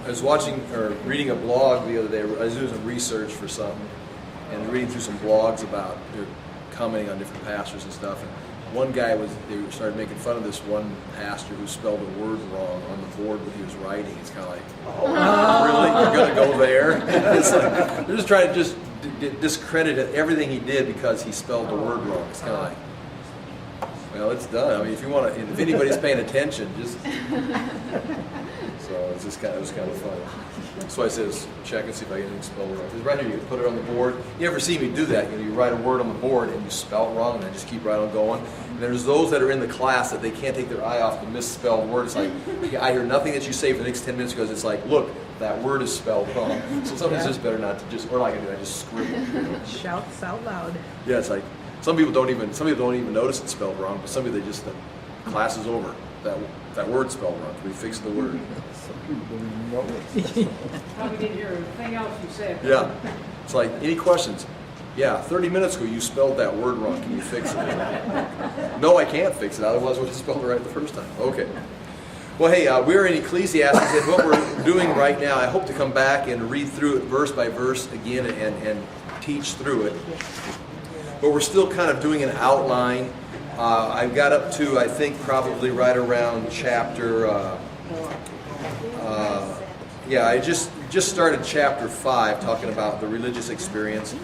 I was watching or reading a blog the other day. I was doing some research for something and reading through some blogs about commenting on different pastors and stuff. And one guy they started making fun of this one pastor who spelled a word wrong on the board when he was writing. It's kind of like, oh, really? You're going to go there? It's like, they're just trying to just discredit everything he did because he spelled the word wrong. It's kind of like, well, it's done. I mean, if anybody's paying attention, just. So it was kind of fun. That's why I says check and see if I get anything spelled wrong. Because right here, you put it on the board. You ever see me do that? You write a word on the board and you spell it wrong, and I just keep right on going. And there's those that are in the class that they can't take their eye off the misspelled word. It's like, I hear nothing that you say for the next 10 minutes because it's like, look, that word is spelled wrong. So sometimes it's just better not to just, or like I do, I just scribble. Shouts out loud. Yeah, it's like, some people don't even notice it's spelled wrong, but some people, they just, the class is over. That word's spelled wrong. We fix the word. Some people don't even know it. Probably didn't hear anything else you said. Yeah. It's like, any questions? Yeah, 30 minutes ago you spelled that word wrong. Can you fix it? No, I can't fix it. Otherwise I would have spelled it right the first time. Okay. Well, hey, we're in Ecclesiastes, and what we're doing right now, I hope to come back and read through it verse by verse again and teach through it. But we're still kind of doing an outline. I got up to, I think, probably right around chapter, I just started chapter 5, talking about the religious experience.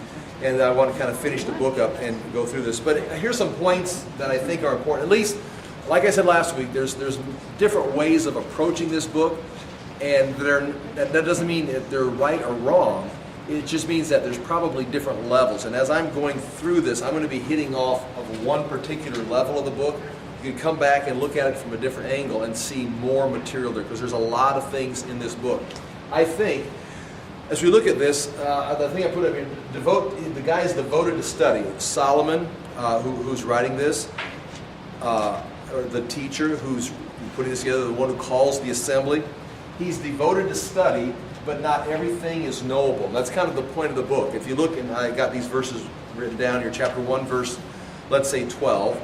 And I want to kind of finish the book up and go through this. But here's some points that I think are important. At least, like I said last week, there's different ways of approaching this book. And that doesn't mean that they're right or wrong. It just means that there's probably different levels. And as I'm going through this, I'm going to be hitting off of one particular level of the book. You can come back and look at it from a different angle and see more material there, because there's a lot of things in this book. I think, as we look at this, the thing I put up here, the guy is devoted to study. Solomon, who's writing this, or the teacher who's putting this together, the one who calls the assembly, he's devoted to study, but not everything is knowable. That's kind of the point of the book. If you look, and I got these verses written down here, chapter 1, verse, let's say 12.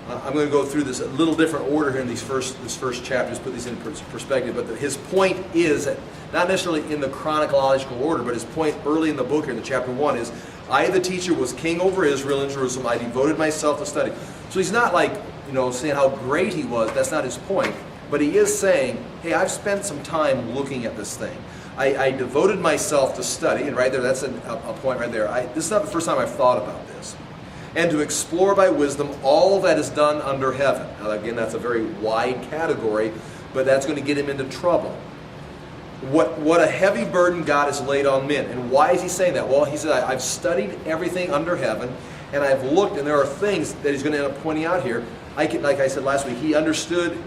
I'm going to go through this a little different order here in this first chapter, just put these in perspective. But his point is, not necessarily in the chronological order, but his point early in the book here in the chapter 1 is, I, the teacher, was king over Israel in Jerusalem. I devoted myself to study. So he's not like, saying how great he was. That's not his point. But he is saying, hey, I've spent some time looking at this thing. I devoted myself to study, and right there, that's a point right there. This is not the first time I've thought about this. And to explore by wisdom all that is done under heaven. Now, again, that's a very wide category, but that's going to get him into trouble. What a heavy burden God has laid on men. And why is he saying that? Well, he said, I've studied everything under heaven, and I've looked, and there are things that he's going to end up pointing out here. Like I said last week, he understood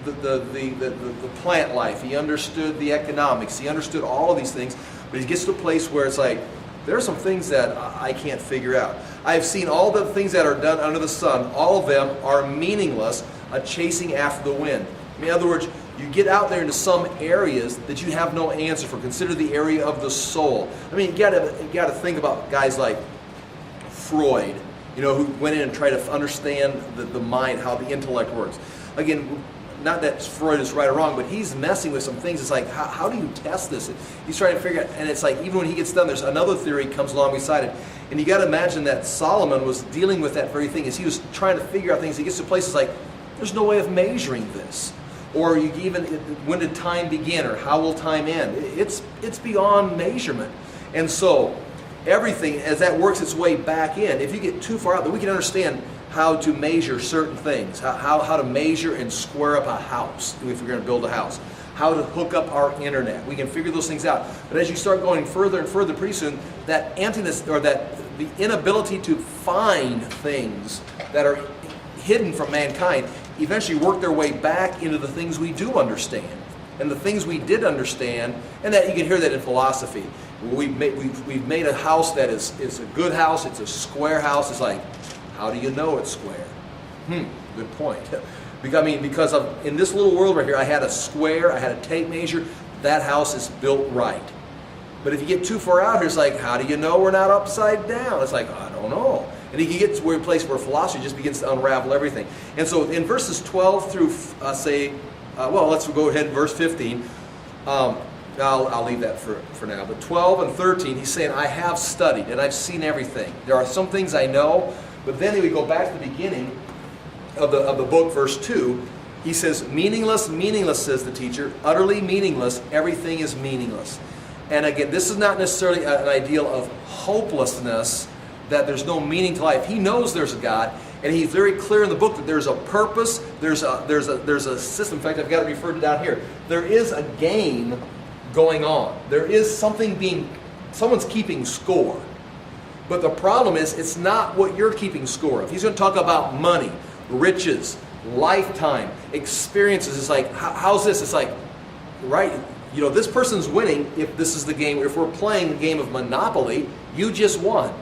the plant life. He understood the economics. He understood all of these things. But he gets to a place where it's like, there are some things that I can't figure out. I've seen all the things that are done under the sun. All of them are meaningless, a chasing after the wind. In other words, you get out there into some areas that you have no answer for. Consider the area of the soul. I mean, you got to think about guys like Freud, who went in and tried to understand the mind, how the intellect works. Again, not that Freud is right or wrong, but he's messing with some things. It's like, how do you test this? He's trying to figure out, and it's like, even when he gets done, there's another theory comes along beside it. And you got to imagine that Solomon was dealing with that very thing as he was trying to figure out things. He gets to places like, there's no way of measuring this. Or you even, when did time begin, or how will time end? It's beyond measurement. And so, everything, as that works its way back in, if you get too far out, then we can understand how to measure certain things, how to measure and square up a house if we're going to build a house, how to hook up our internet. We can figure those things out. But as you start going further and further, pretty soon, that emptiness, or that the inability to find things that are hidden from mankind, eventually work their way back into the things we do understand. And the things we did understand, and that you can hear that in philosophy. We've made a house that is a good house, it's a square house. It's like, how do you know it's square? Good point. Because in this little world right here, I had a square, I had a tape measure, that house is built right. But if you get too far out here, it's like, how do you know we're not upside down? It's like, I don't know. And you get to a place where philosophy just begins to unravel everything. And so in verses 12 through, let's go ahead in verse 15. I'll leave that for now. But 12 and 13, he's saying, I have studied and I've seen everything. There are some things I know, but then we go back to the beginning of the book, verse 2. He says, meaningless, meaningless, says the teacher, utterly meaningless, everything is meaningless. And again, this is not necessarily an ideal of hopelessness, that there's no meaning to life. He knows there's a God, and he's very clear in the book that there's a purpose, there's a system. In fact, I've got it referred to down here. There is a game going on. There is something someone's keeping score. But the problem is, it's not what you're keeping score of. He's going to talk about money, riches, lifetime, experiences. It's like, how's this? It's like, right, this person's winning if this is the game. If we're playing the game of Monopoly, you just won.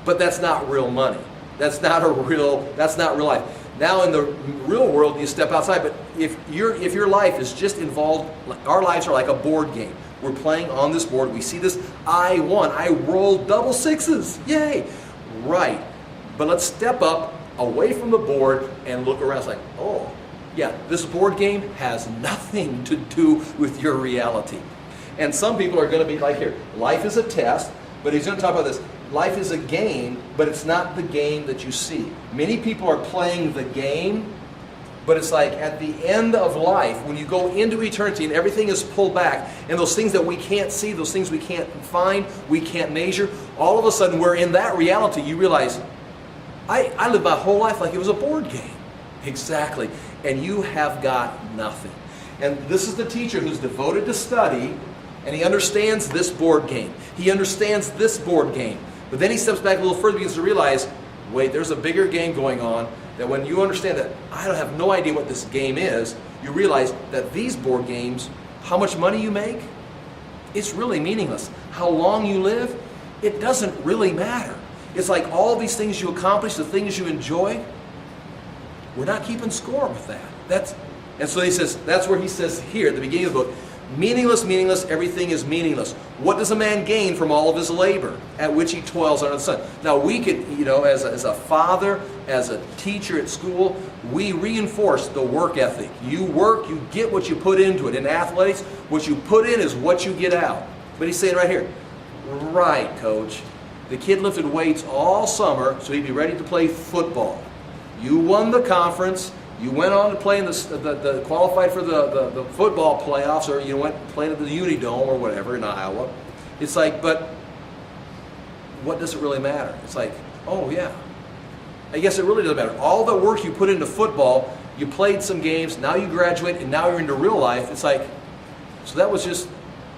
But that's not real money. That's not real life. Now in the real world, you step outside, but if your life is just involved, our lives are like a board game. We're playing on this board. We see this, I won. I rolled double sixes. Yay. Right. But let's step up away from the board and look around. It's like, oh, yeah, this board game has nothing to do with your reality. And some people are going to be like here, life is a test, but he's going to talk about this. Life is a game, but it's not the game that you see. Many people are playing the game, but it's like at the end of life, when you go into eternity and everything is pulled back, and those things that we can't see, those things we can't find, we can't measure, all of a sudden we're in that reality. You realize, I lived my whole life like it was a board game. Exactly. And you have got nothing. And this is the teacher who's devoted to study, and he understands this board game. He understands this board game. But then he steps back a little further, begins to realize, wait, there's a bigger game going on, that when you understand that I don't have no idea what this game is, you realize that these board games, how much money you make, it's really meaningless. How long you live, it doesn't really matter. It's like all these things you accomplish, the things you enjoy, we're not keeping score with that. And so he says, that's where he says here at the beginning of the book, meaningless, meaningless, everything is meaningless. What does a man gain from all of his labor at which he toils under the sun? Now we could, as a father, as a teacher at school, we reinforce the work ethic. You work, you get what you put into it. In athletics, what you put in is what you get out. But he's saying right here, right, coach, the kid lifted weights all summer so he'd be ready to play football. You won the conference. You went on to play in the qualified for the football playoffs, or you went and played at the Unidome or whatever in Iowa. It's like, but what does it really matter? It's like, oh yeah, I guess it really doesn't matter. All the work you put into football, you played some games, now you graduate, and now you're into real life. It's like, so that was just,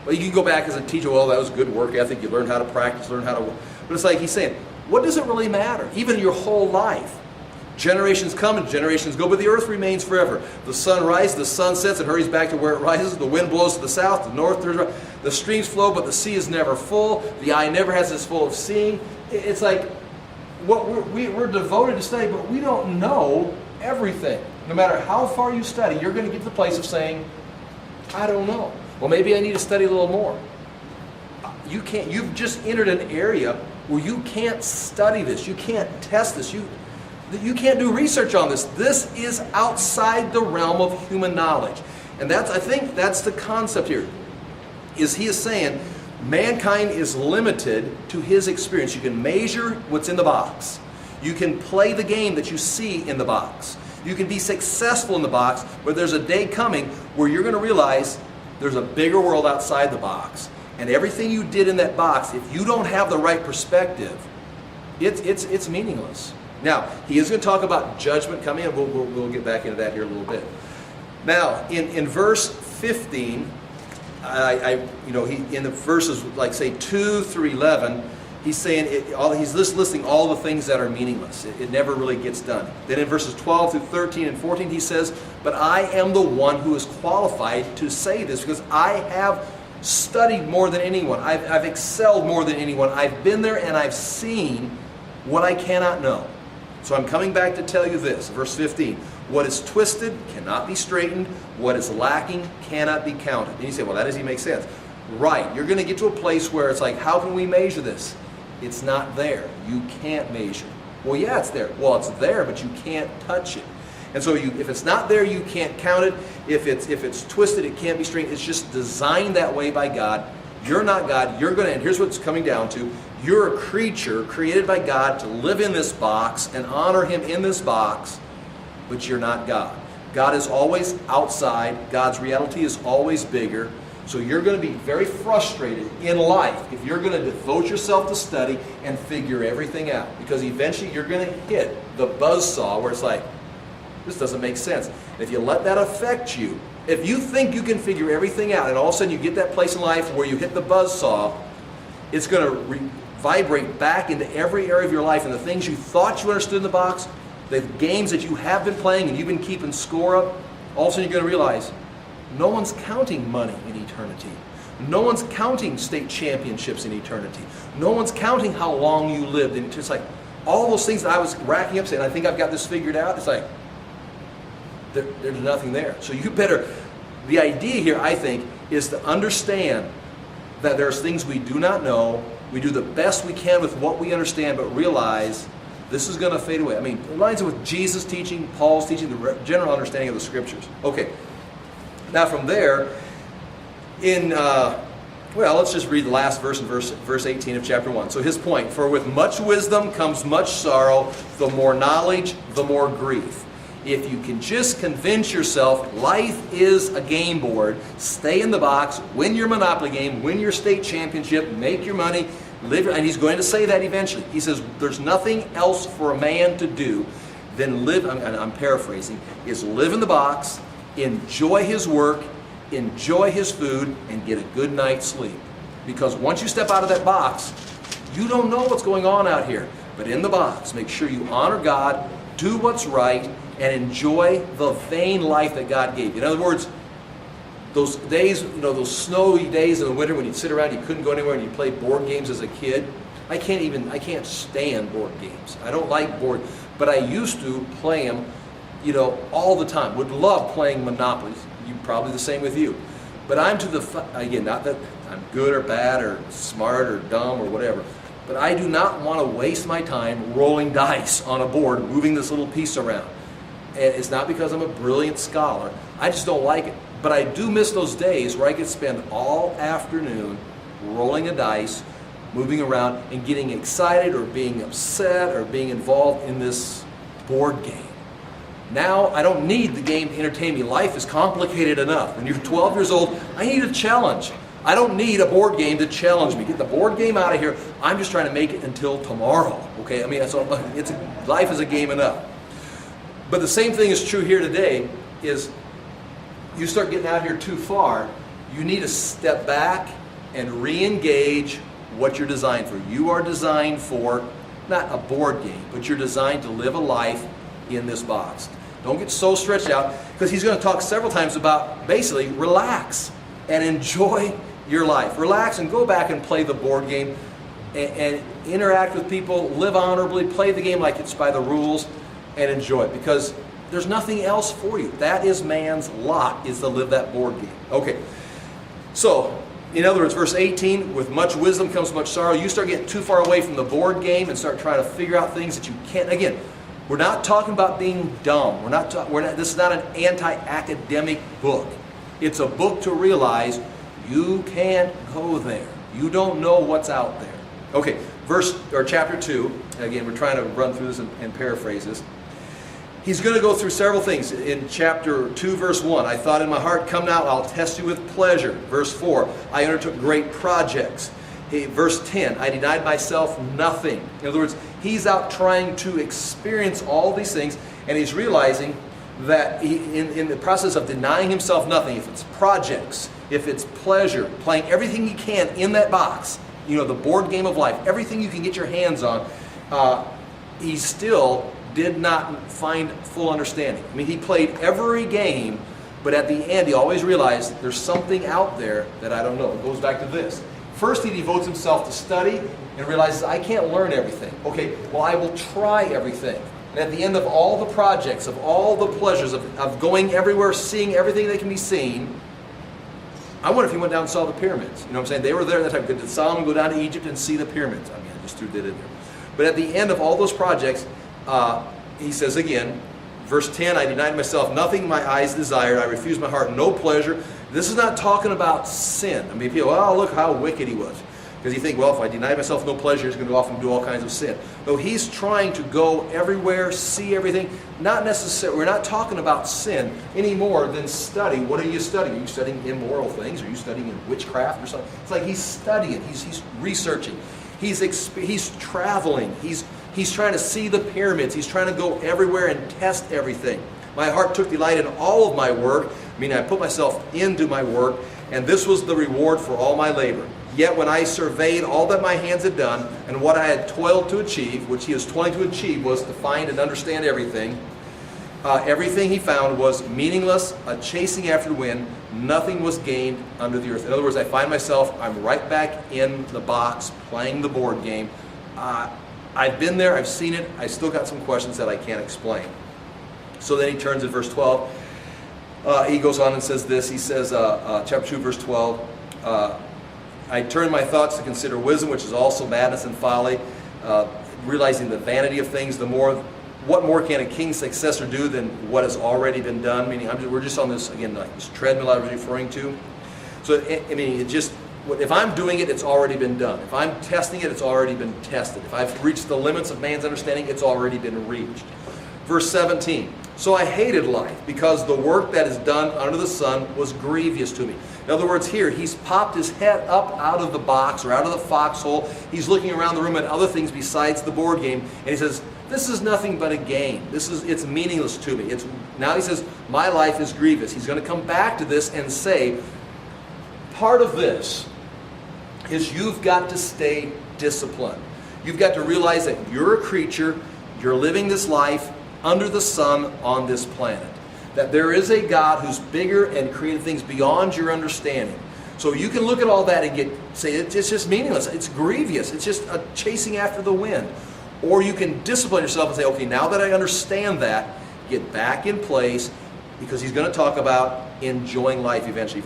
well, you can go back as a teacher, well, that was good work ethic, you learned how to practice, learned how to work. But it's like he's saying, what does it really matter? Even your whole life. Generations come and generations go, but the earth remains forever. The sun rises, the sun sets, and hurries back to where it rises. The wind blows to the south, the north, the streams flow, but the sea is never full. The eye never has its full of seeing. It's like what we're devoted to study, but we don't know everything. No matter how far you study, you're going to get to the place of saying, I don't know. Well, maybe I need to study a little more. You can't. You've just entered an area where you can't study this. You can't test this. You can't do research on this. This is outside the realm of human knowledge. And I think that's the concept here. He is saying mankind is limited to his experience. You can measure what's in the box. You can play the game that you see in the box. You can be successful in the box, but there's a day coming where you're going to realize there's a bigger world outside the box. And everything you did in that box, if you don't have the right perspective, it's meaningless. Now, he is going to talk about judgment coming, and we'll get back into that here a little bit. Now, in verse 15, in the verses like say 2 through 11, he's saying he's just listing all the things that are meaningless. It never really gets done. Then in verses 12 through 13 and 14, he says, "But I am the one who is qualified to say this, because I have studied more than anyone. I've excelled more than anyone. I've been there and I've seen what I cannot know. So I'm coming back to tell you this." Verse 15, "What is twisted cannot be straightened. What is lacking cannot be counted." And you say, well, that doesn't make sense. Right. You're going to get to a place where it's like, how can we measure this? It's not there. You can't measure. Well, yeah, it's there. Well, it's there, but you can't touch it. And so if it's not there, you can't count it. If it's twisted, it can't be straight. It's just designed that way by God. You're not God. And here's what's coming down to. You're a creature created by God to live in this box and honor Him in this box, but you're not God. God is always outside. God's reality is always bigger. So you're going to be very frustrated in life if you're going to devote yourself to study and figure everything out. Because eventually you're going to hit the buzzsaw where it's like, this doesn't make sense. And if you let that affect you, if you think you can figure everything out and all of a sudden you get that place in life where you hit the buzzsaw, it's going to vibrate back into every area of your life, and the things you thought you understood in the box, the games that you have been playing and you've been keeping score of, all of a sudden you're going to realize no one's counting money in eternity. No one's counting state championships in eternity. No one's counting how long you lived. And it's like all those things that I was racking up saying, I think I've got this figured out. It's like, there's nothing there. So you better, the idea here, I think, is to understand that there's things we do not know. We do the best we can with what we understand, but realize this is going to fade away. I mean, it lines up with Jesus' teaching, Paul's teaching, the general understanding of the Scriptures. Okay. Now from there, let's just read the last verse in verse 18 of chapter 1. So his point, for with much wisdom comes much sorrow, the more knowledge, the more grief. If you can just convince yourself life is a game board, stay in the box, win your Monopoly game, win your state championship, make your money, live, and he's going to say that eventually. He says there's nothing else for a man to do than live, I'm paraphrasing, is live in the box, enjoy his work, enjoy his food, and get a good night's sleep. Because once you step out of that box, you don't know what's going on out here. But in the box, make sure you honor God, do what's right, and enjoy the vain life that God gave you. In other words, those days, those snowy days in the winter when you'd sit around, you couldn't go anywhere, and you played board games as a kid. I can't stand board games. I don't like board, but I used to play them, all the time. Would love playing Monopolies. You probably the same with you. But I'm again, not that I'm good or bad or smart or dumb or whatever, but I do not want to waste my time rolling dice on a board, moving this little piece around. And it's not because I'm a brilliant scholar. I just don't like it. But I do miss those days where I could spend all afternoon rolling a dice, moving around, and getting excited or being upset or being involved in this board game. Now I don't need the game to entertain me. Life is complicated enough. When you're 12 years old, I need a challenge. I don't need a board game to challenge me. Get the board game out of here. I'm just trying to make it until tomorrow. Okay, I mean, life is a game enough. But the same thing is true here today, is you start getting out here too far, you need to step back and re-engage what you're designed for. You are designed for not a board game, but you're designed to live a life in this box. Don't get so stretched out, because he's going to talk several times about basically relax and enjoy your life. Relax and go back and play the board game and interact with people, live honorably, play the game like it's by the rules, and enjoy it, because there's nothing else for you. That is man's lot, is to live that board game. Okay, so in other words, verse 18, with much wisdom comes much sorrow. You start getting too far away from the board game and start trying to figure out things that you can't. Again, we're not talking about being dumb. This is not an anti-academic book. It's a book to realize you can't go there. You don't know what's out there. Okay, chapter 2. Again, we're trying to run through this and paraphrase this. He's going to go through several things. In chapter 2, verse 1, I thought in my heart, come now, I'll test you with pleasure. Verse 4, I undertook great projects. Verse 10, I denied myself nothing. In other words, he's out trying to experience all these things, and he's realizing that in the process of denying himself nothing, if it's projects, if it's pleasure, playing everything he can in that box, the board game of life, everything you can get your hands on, he still did not find full understanding. I mean, he played every game, but at the end he always realized there's something out there that I don't know. It goes back to this. First, he devotes himself to study and realizes, I can't learn everything. Okay, well, I will try everything. And at the end of all the projects, of all the pleasures, of going everywhere, seeing everything that can be seen, I wonder if he went down and saw the pyramids. You know what I'm saying? They were there at that time. Did Solomon go down to Egypt and see the pyramids? I mean, I just threw that in there. But at the end of all those projects, he says again, Verse 10, I denied myself nothing my eyes desired. I refused my heart no pleasure. This is not talking about sin. I mean, people, oh, look how wicked he was. Because you think, well, if I deny myself no pleasure, he's going to go off and do all kinds of sin. No, he's trying to go everywhere, see everything. Not necessarily, we're not talking about sin any more than study. What are you studying? Are you studying immoral things? Are you studying witchcraft or something? It's like he's studying, he's researching, he's traveling, he's trying to see the pyramids, he's trying to go everywhere and test everything. My heart took delight in all of my work, meaning I put myself into my work, and this was the reward for all my labor. Yet when I surveyed all that my hands had done and what I had toiled to achieve, which he was toiling to achieve was to find and understand everything, everything he found was meaningless, a chasing after the wind. Nothing was gained under the earth. In other words, I find myself, I'm right back in the box playing the board game. I've been there, I've seen it, I still got some questions that I can't explain. So then he turns in verse 12. He goes on and says this. He says, chapter 2, verse 12, I turned my thoughts to consider wisdom, which is also madness and folly, realizing the vanity of things. What more can a king's successor do than what has already been done? Meaning, we're just on this, again, like this treadmill I was referring to. So, if I'm doing it, it's already been done. If I'm testing it, it's already been tested. If I've reached the limits of man's understanding, it's already been reached. Verse 17, so I hated life because the work that is done under the sun was grievous to me. In other words, here, he's popped his head up out of the box or out of the foxhole. He's looking around the room at other things besides the board game, and he says, this is nothing but a game. It's meaningless to me. Now he says, my life is grievous. He's going to come back to this and say, part of this is you've got to stay disciplined. You've got to realize that you're a creature, you're living this life under the sun on this planet. That there is a God who's bigger and created things beyond your understanding. So you can look at all that and say it's just meaningless. It's grievous. It's just a chasing after the wind. Or you can discipline yourself and say, okay, now that I understand that, get back in place, because he's going to talk about enjoying life eventually.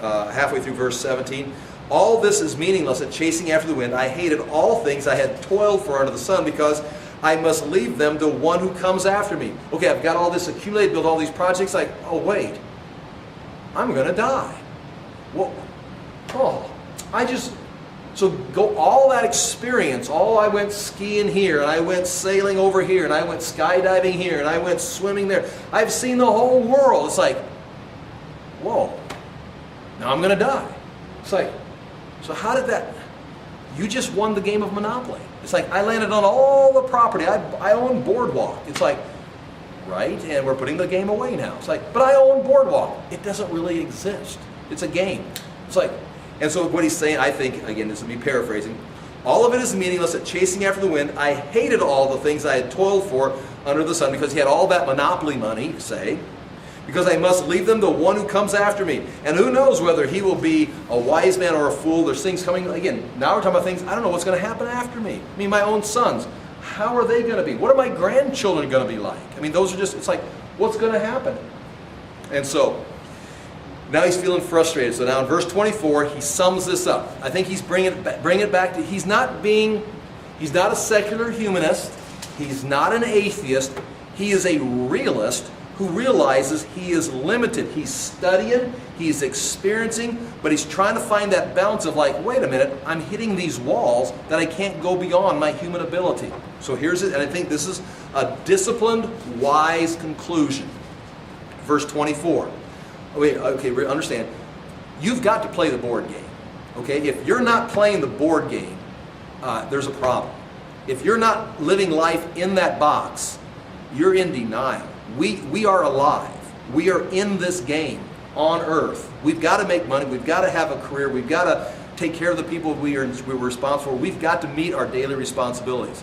Halfway through verse 17, all this is meaningless, a chasing after the wind. I hated all things I had toiled for under the sun because I must leave them to one who comes after me. Okay, I've got all this accumulated, built all these projects. Like, oh wait, I'm going to die. Well, so go all that experience. I went skiing here, and I went sailing over here, and I went skydiving here, and I went swimming there. I've seen the whole world. It's like, whoa, now I'm going to die. It's like, so how did that? You just won the game of Monopoly. It's like, I landed on all the property. I own Boardwalk. It's like, right? And we're putting the game away now. It's like, but I own Boardwalk. It doesn't really exist. It's a game. It's like, and so what he's saying, I think, again, this is me paraphrasing, all of it is meaningless at chasing after the wind. I hated all the things I had toiled for under the sun, because he had all that Monopoly money, say, because I must leave them to one who comes after me. And who knows whether he will be a wise man or a fool. There's things coming, again, now we're talking about things, I don't know what's going to happen after me. I mean, my own sons, how are they going to be? What are my grandchildren going to be like? I mean, those are just, it's like, what's going to happen? And so, now he's feeling frustrated. So now in verse 24, he sums this up. I think he's bringing it back to, he's not a secular humanist. He's not an atheist. He is a realist who realizes he is limited. He's studying, he's experiencing, but he's trying to find that balance of like, wait a minute, I'm hitting these walls that I can't go beyond my human ability. So here's it, and I think this is a disciplined, wise conclusion. Verse 24. Okay, understand. You've got to play the board game. Okay, if you're not playing the board game, there's a problem. If you're not living life in that box, you're in denial. We are alive. We are in this game on earth. We've got to make money. We've got to have a career. We've got to take care of the people we're responsible for. We've got to meet our daily responsibilities.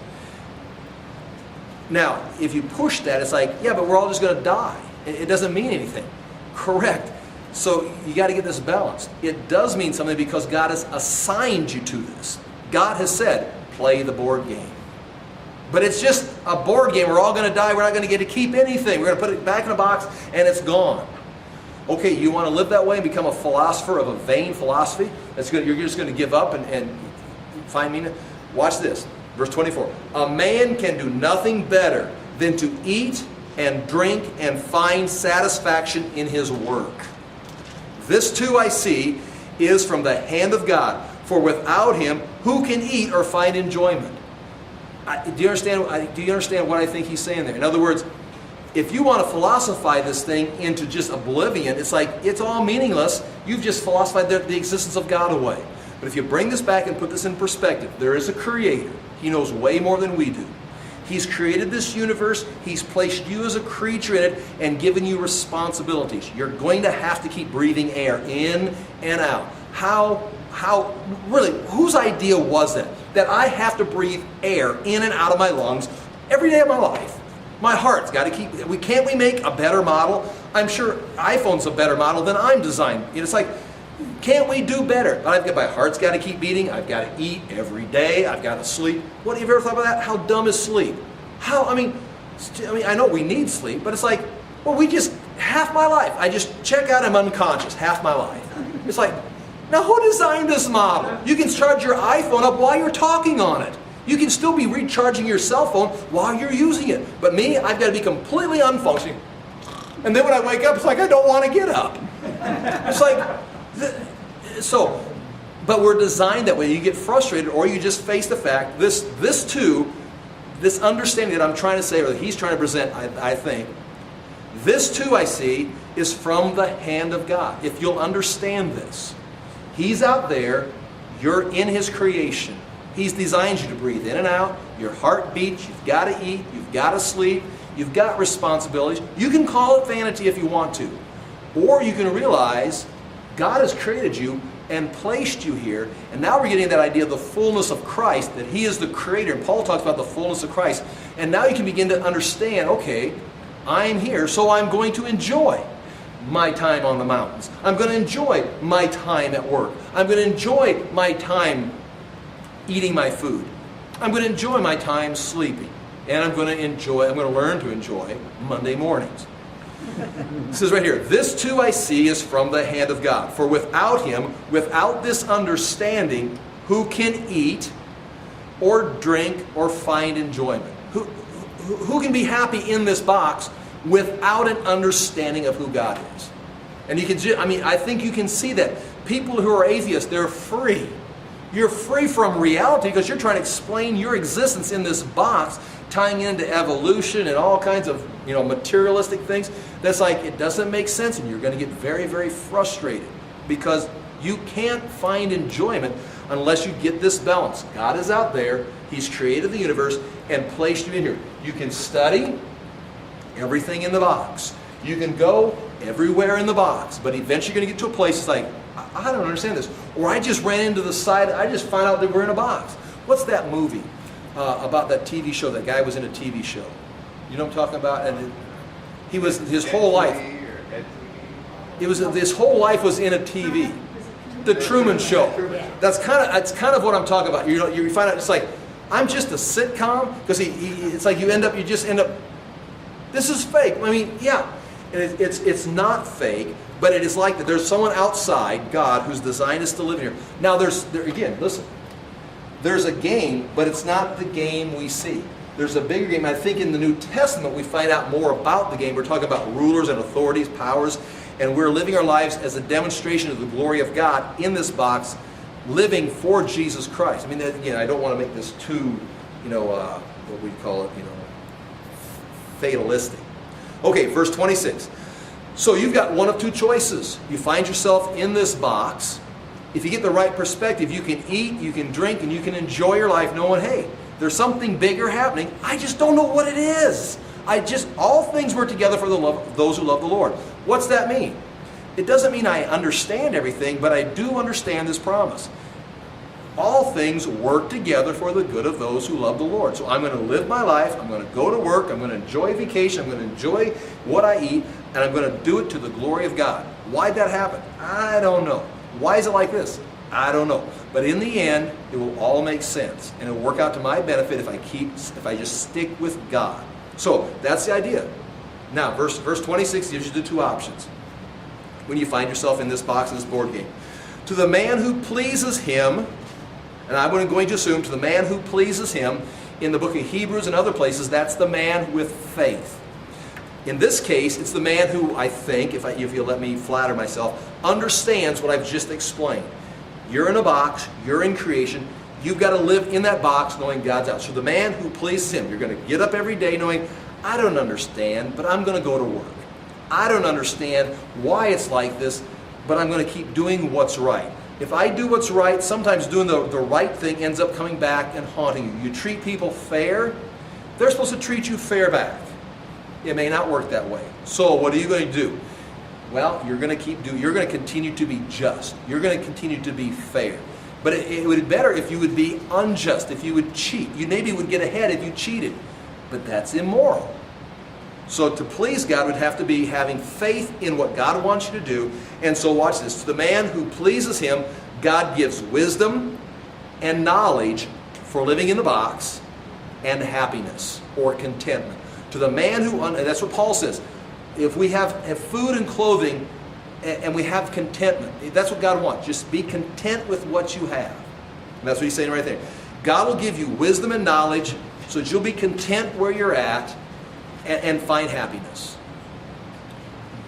Now, if you push that, it's like, yeah, but we're all just going to die. It doesn't mean anything. Correct. So you got to get this balanced. It does mean something because God has assigned you to this. God has said, play the board game. But it's just a board game. We're all going to die. We're not going to get to keep anything. We're going to put it back in a box and it's gone. Okay, you want to live that way and become a philosopher of a vain philosophy? That's good. You're just going to give up and find meaning? Watch this. Verse 24. A man can do nothing better than to eat and drink and find satisfaction in his work. This too I see is from the hand of God. For without him, who can eat or find enjoyment? Do you understand what I think he's saying there? In other words, if you want to philosophize this thing into just oblivion, it's like it's all meaningless. You've just philosophized the existence of God away. But if you bring this back and put this in perspective, there is a creator. He knows way more than we do. He's created this universe. He's placed you as a creature in it and given you responsibilities. You're going to have to keep breathing air in and out. Really, whose idea was that? That I have to breathe air in and out of my lungs every day of my life. My heart's got to keep, can't we make a better model? I'm sure iPhone's a better model than I'm designed. It's like, can't we do better? My heart's got to keep beating. I've got to eat every day. I've got to sleep. What have you ever thought about that? How dumb is sleep? I know we need sleep, but it's like, well, half my life, I just check out, I'm unconscious, half my life. It's like, now who designed this model? You can charge your iPhone up while you're talking on it. You can still be recharging your cell phone while you're using it. But me, I've got to be completely unfunctioning. And then when I wake up, it's like I don't want to get up. It's like, but we're designed that way. You get frustrated or you just face the fact, this understanding that I'm trying to say, or that he's trying to present, I think, this too I see is from the hand of God. If you'll understand this. He's out there, you're in his creation. He's designed you to breathe in and out, your heart beats, you've got to eat, you've got to sleep, you've got responsibilities. You can call it vanity if you want to. Or you can realize God has created you and placed you here. And now we're getting that idea of the fullness of Christ, that he is the creator. And Paul talks about the fullness of Christ. And now you can begin to understand, okay, I'm here, so I'm going to enjoy my time on the mountains. I'm going to enjoy my time at work. I'm going to enjoy my time eating my food. I'm going to enjoy my time sleeping. And I'm going to learn to enjoy Monday mornings. It says right here, this too I see is from the hand of God. For without him, without this understanding, who can eat or drink or find enjoyment? Who can be happy in this box without an understanding of who God is? And you can, I think you can see that. People who are atheists, they're free. You're free from reality because you're trying to explain your existence in this box, tying into evolution and all kinds of, materialistic things. That's like, it doesn't make sense, and you're going to get very, very frustrated because you can't find enjoyment unless you get this balance. God is out there. He's created the universe and placed you in here. You can study everything in the box. You can go everywhere in the box, but eventually you're going to get to a place it's like, I don't understand this. Or I just ran into the side, I just found out that we're in a box. What's that movie about that TV show? That guy was in a TV show. You know what I'm talking about? And he was, his whole life, his whole life was in a TV. The Truman Show. That's kind of what I'm talking about. You find out it's like, I'm just a sitcom, because it's like you just end up, this is fake. Yeah, it's not fake, but it is like that. There's someone outside, God, who's designed us to live here. Now again, listen, there's a game, but it's not the game we see. There's a bigger game. I think in the New Testament we find out more about the game. We're talking about rulers and authorities, powers, and we're living our lives as a demonstration of the glory of God in this box, living for Jesus Christ. Again, I don't want to make this too, what we call it, fatalistic. Okay, verse 26. So you've got one of two choices. You find yourself in this box. If you get the right perspective, you can eat, you can drink, and you can enjoy your life knowing, hey, there's something bigger happening. I just don't know what it is. All things work together for those who love the Lord. What's that mean? It doesn't mean I understand everything, but I do understand this promise. All things work together for the good of those who love the Lord. So I'm going to live my life, I'm going to go to work, I'm going to enjoy vacation, I'm going to enjoy what I eat, and I'm going to do it to the glory of God. Why'd that happen? I don't know. Why is it like this? I don't know. But in the end, it will all make sense. And it will work out to my benefit if I just stick with God. So that's the idea. Now, verse 26 gives you the two options when you find yourself in this box, in this board game. To the man who pleases him, and I'm going to assume to the man who pleases him, in the book of Hebrews and other places, that's the man with faith. In this case, it's the man who I think, if you'll let me flatter myself, understands what I've just explained. You're in a box, you're in creation, you've got to live in that box knowing God's out. So the man who pleases him, you're going to get up every day knowing, I don't understand, but I'm going to go to work. I don't understand why it's like this, but I'm going to keep doing what's right. If I do what's right, sometimes doing the right thing ends up coming back and haunting you. You treat people fair, they're supposed to treat you fair back. It may not work that way. So what are you going to do? Well, you're going to continue to be just. You're going to continue to be fair. But it would be better if you would be unjust, if you would cheat. You maybe would get ahead if you cheated. But that's immoral. So to please God would have to be having faith in what God wants you to do. And so watch this. To the man who pleases him, God gives wisdom and knowledge for living in the box and happiness or contentment. To the man who, and that's what Paul says, if we have food and clothing and we have contentment, that's what God wants. Just be content with what you have. And that's what he's saying right there. God will give you wisdom and knowledge so that you'll be content where you're at and find happiness.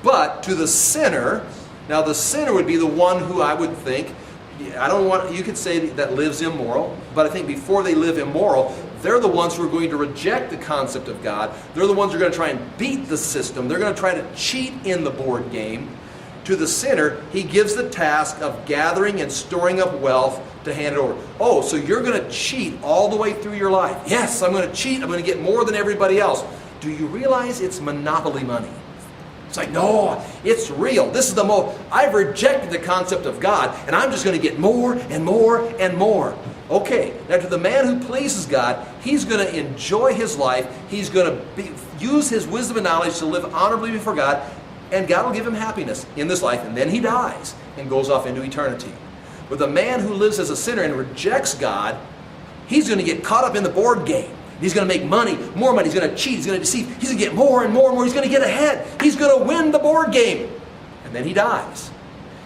But to the sinner, now the sinner would be the one who I would think, you could say that lives immoral, but I think before they live immoral, they're the ones who are going to reject the concept of God. They're the ones who are going to try and beat the system. They're going to try to cheat in the board game. To the sinner, he gives the task of gathering and storing up wealth to hand it over. Oh, so you're going to cheat all the way through your life. Yes, I'm going to cheat. I'm going to get more than everybody else. Do you realize it's monopoly money? It's like, no, it's real. This is the most, I've rejected the concept of God, and I'm just going to get more and more and more. Okay, now to the man who pleases God, he's going to enjoy his life. He's going to use his wisdom and knowledge to live honorably before God, and God will give him happiness in this life, and then he dies and goes off into eternity. But the man who lives as a sinner and rejects God, he's going to get caught up in the board game. He's going to make money, more money. He's going to cheat. He's going to deceive. He's going to get more and more and more. He's going to get ahead. He's going to win the board game. And then he dies.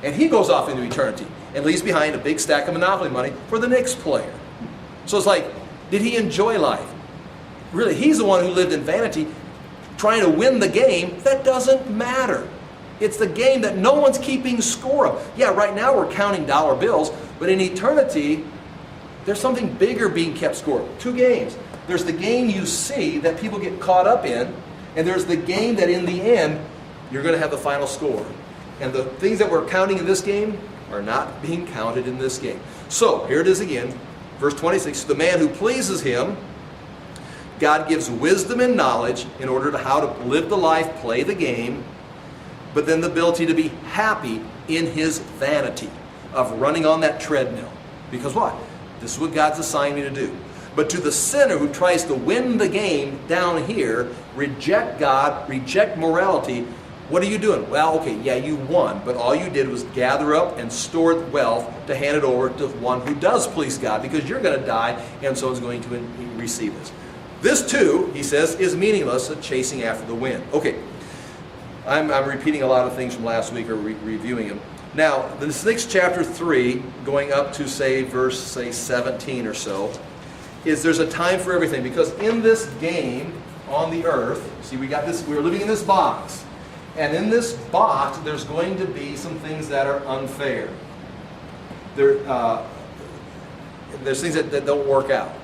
And he goes off into eternity and leaves behind a big stack of monopoly money for the next player. So it's like, did he enjoy life? Really, he's the one who lived in vanity trying to win the game. That doesn't matter. It's the game that no one's keeping score of. Yeah, right now we're counting dollar bills, but in eternity, there's something bigger being kept score of. Two games. There's the game you see that people get caught up in, and there's the game that in the end, you're going to have the final score. And the things that we're counting in this game are not being counted in this game. So, here it is again, verse 26, the man who pleases him, God gives wisdom and knowledge in order to how to live the life, play the game, but then the ability to be happy in his vanity of running on that treadmill. Because what? This is what God's assigned me to do. But to the sinner who tries to win the game down here, reject God, reject morality, what are you doing? Well, okay, yeah, you won, but all you did was gather up and store wealth to hand it over to one who does please God, because you're going to die, and so is going to receive this. This too, he says, is meaningless, chasing after the wind. Okay, I'm repeating a lot of things from last week, or reviewing them. Now, this next chapter 3, going up to verse 17 or so, is there's a time for everything. Because in this game on the earth, see, we're living in this box. And in this box, there's going to be some things that are unfair. There's things that don't work out.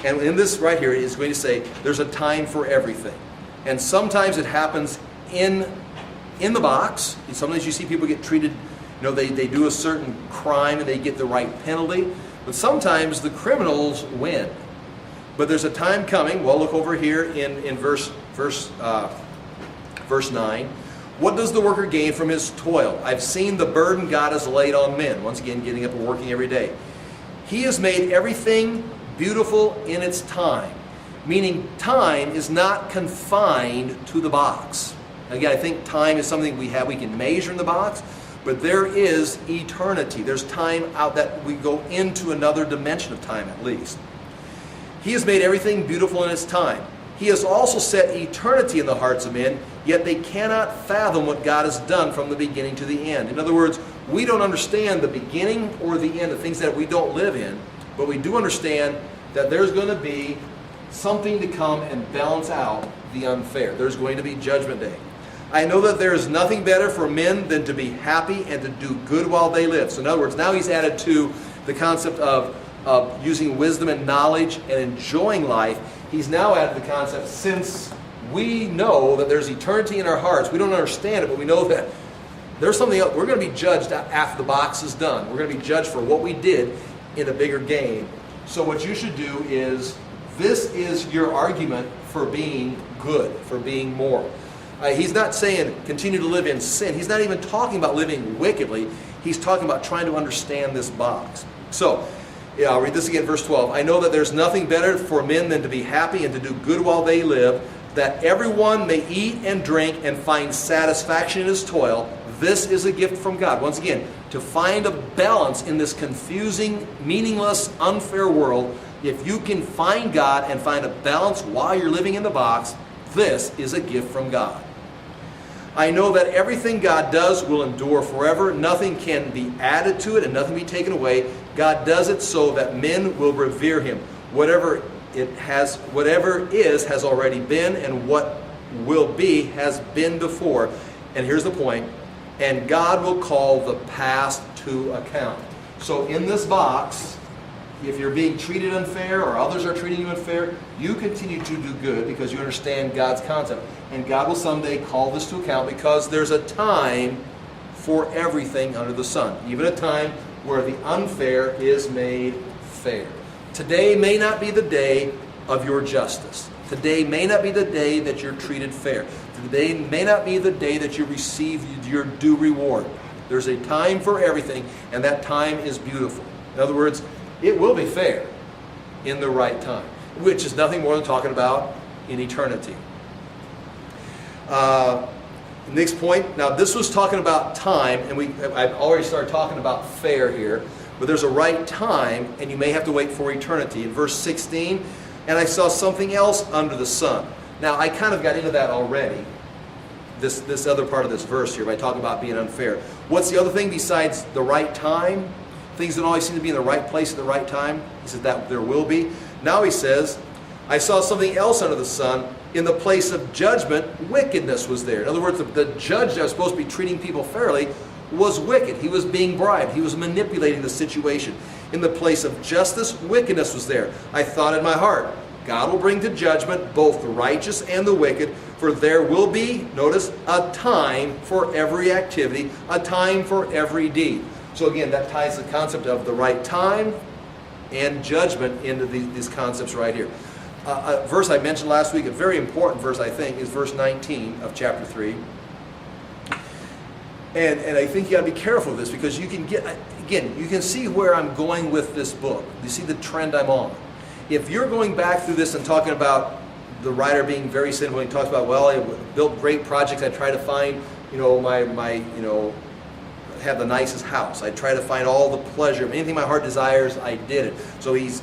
And in this right here, it's going to say there's a time for everything. And sometimes it happens in the box. Sometimes you see people get treated, they do a certain crime and they get the right penalty. But sometimes the criminals win. But there's a time coming. Well, look over here in verse 9. What does the worker gain from his toil? I've seen the burden God has laid on men. Once again, getting up and working every day. He has made everything beautiful in its time. Meaning time is not confined to the box. Again, I think time is something we can measure in the box. But there is eternity. There's time out that we go into another dimension of time at least. He has made everything beautiful in its time. He has also set eternity in the hearts of men, yet they cannot fathom what God has done from the beginning to the end. In other words, we don't understand the beginning or the end, the things that we don't live in, but we do understand that there's going to be something to come and balance out the unfair. There's going to be Judgment Day. I know that there is nothing better for men than to be happy and to do good while they live. So in other words, now he's added to the concept of using wisdom and knowledge and enjoying life. He's now added the concept, since we know that there's eternity in our hearts, we don't understand it, but we know that there's something else. We're going to be judged after the box is done. We're going to be judged for what we did in a bigger game. So what you should do is, this is your argument for being good, for being moral. He's not saying continue to live in sin. He's not even talking about living wickedly. He's talking about trying to understand this box. So, yeah, I'll read this again, verse 12. I know that there's nothing better for men than to be happy and to do good while they live, that everyone may eat and drink and find satisfaction in his toil. This is a gift from God. Once again, to find a balance in this confusing, meaningless, unfair world, if you can find God and find a balance while you're living in the box, this is a gift from God. I know that everything God does will endure forever. Nothing can be added to it and nothing be taken away. God does it so that men will revere him. Whatever is has already been, and what will be has been before. And here's the point. And God will call the past to account. So in this box, if you're being treated unfair or others are treating you unfair, you continue to do good because you understand God's concept. And God will someday call this to account, because there's a time for everything under the sun. Even a time where the unfair is made fair. Today may not be the day of your justice. Today may not be the day that you're treated fair. Today may not be the day that you receive your due reward. There's a time for everything, and that time is beautiful. In other words, it will be fair in the right time, which is nothing more than talking about in eternity. Next point. Now, this was talking about time, and I've already started talking about fair here, but there's a right time, and you may have to wait for eternity. In verse 16, and I saw something else under the sun. Now, I kind of got into that already, this other part of this verse here, by talking about being unfair. What's the other thing besides the right time? Things don't always seem to be in the right place at the right time. He said that there will be. Now he says, I saw something else under the sun. In the place of judgment, wickedness was there. In other words, the judge that was supposed to be treating people fairly was wicked. He was being bribed. He was manipulating the situation. In the place of justice, wickedness was there. I thought in my heart, God will bring to judgment both the righteous and the wicked, for there will be, notice, a time for every activity, a time for every deed. So again, that ties the concept of the right time and judgment into these concepts right here. A verse I mentioned last week, a very important verse I think, is verse 19 of chapter 3. And I think you got to be careful of this, because you can see where I'm going with this book. You see the trend I'm on. If you're going back through this and talking about the writer being very cynical, he talks about, well, I built great projects, I try to find, have the nicest house. I try to find all the pleasure. Anything my heart desires, I did it. So he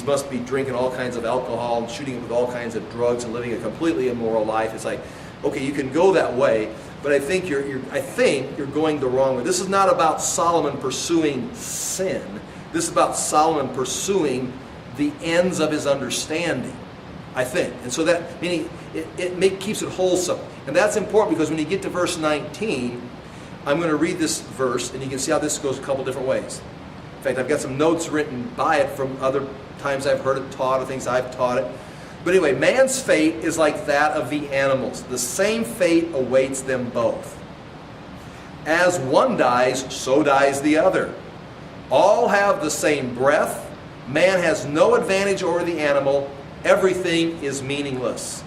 must be drinking all kinds of alcohol and shooting it with all kinds of drugs and living a completely immoral life. It's like, okay, you can go that way, but I think you're going the wrong way. This is not about Solomon pursuing sin. This is about Solomon pursuing the ends of his understanding, I think. And so that, meaning, it keeps it wholesome. And that's important, because when you get to verse 19, I'm going to read this verse, and you can see how this goes a couple different ways. In fact, I've got some notes written by it from other times I've heard it taught, or things I've taught it. But anyway, man's fate is like that of the animals. The same fate awaits them both. As one dies, so dies the other. All have the same breath. Man has no advantage over the animal. Everything is meaningless.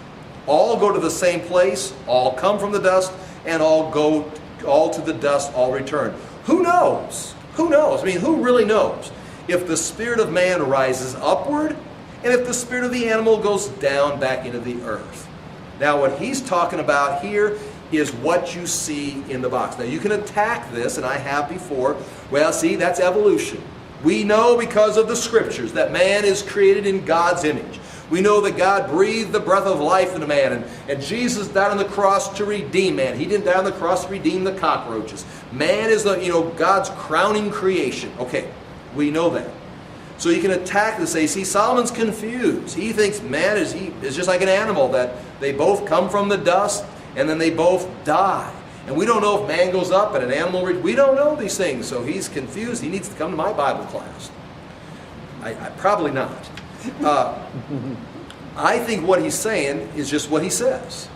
All go to the same place. All come from the dust, and all to the dust all return. Who knows? Who knows? I mean, who really knows? If the spirit of man rises upward, and if the spirit of the animal goes down back into the earth. Now, what he's talking about here is what you see in the box. Now, you can attack this, and I have before. Well, see, that's evolution. We know because of the scriptures that man is created in God's image. We know that God breathed the breath of life into man, and Jesus died on the cross to redeem man. He didn't die on the cross to redeem the cockroaches. Man is God's crowning creation. Okay, we know that. So you can attack this, say, see, Solomon's confused. He thinks man is just like an animal, that they both come from the dust and then they both die. And we don't know if man goes up and an animal, we don't know these things. So he's confused. He needs to come to my Bible class. I probably not. I think what he's saying is just what he says.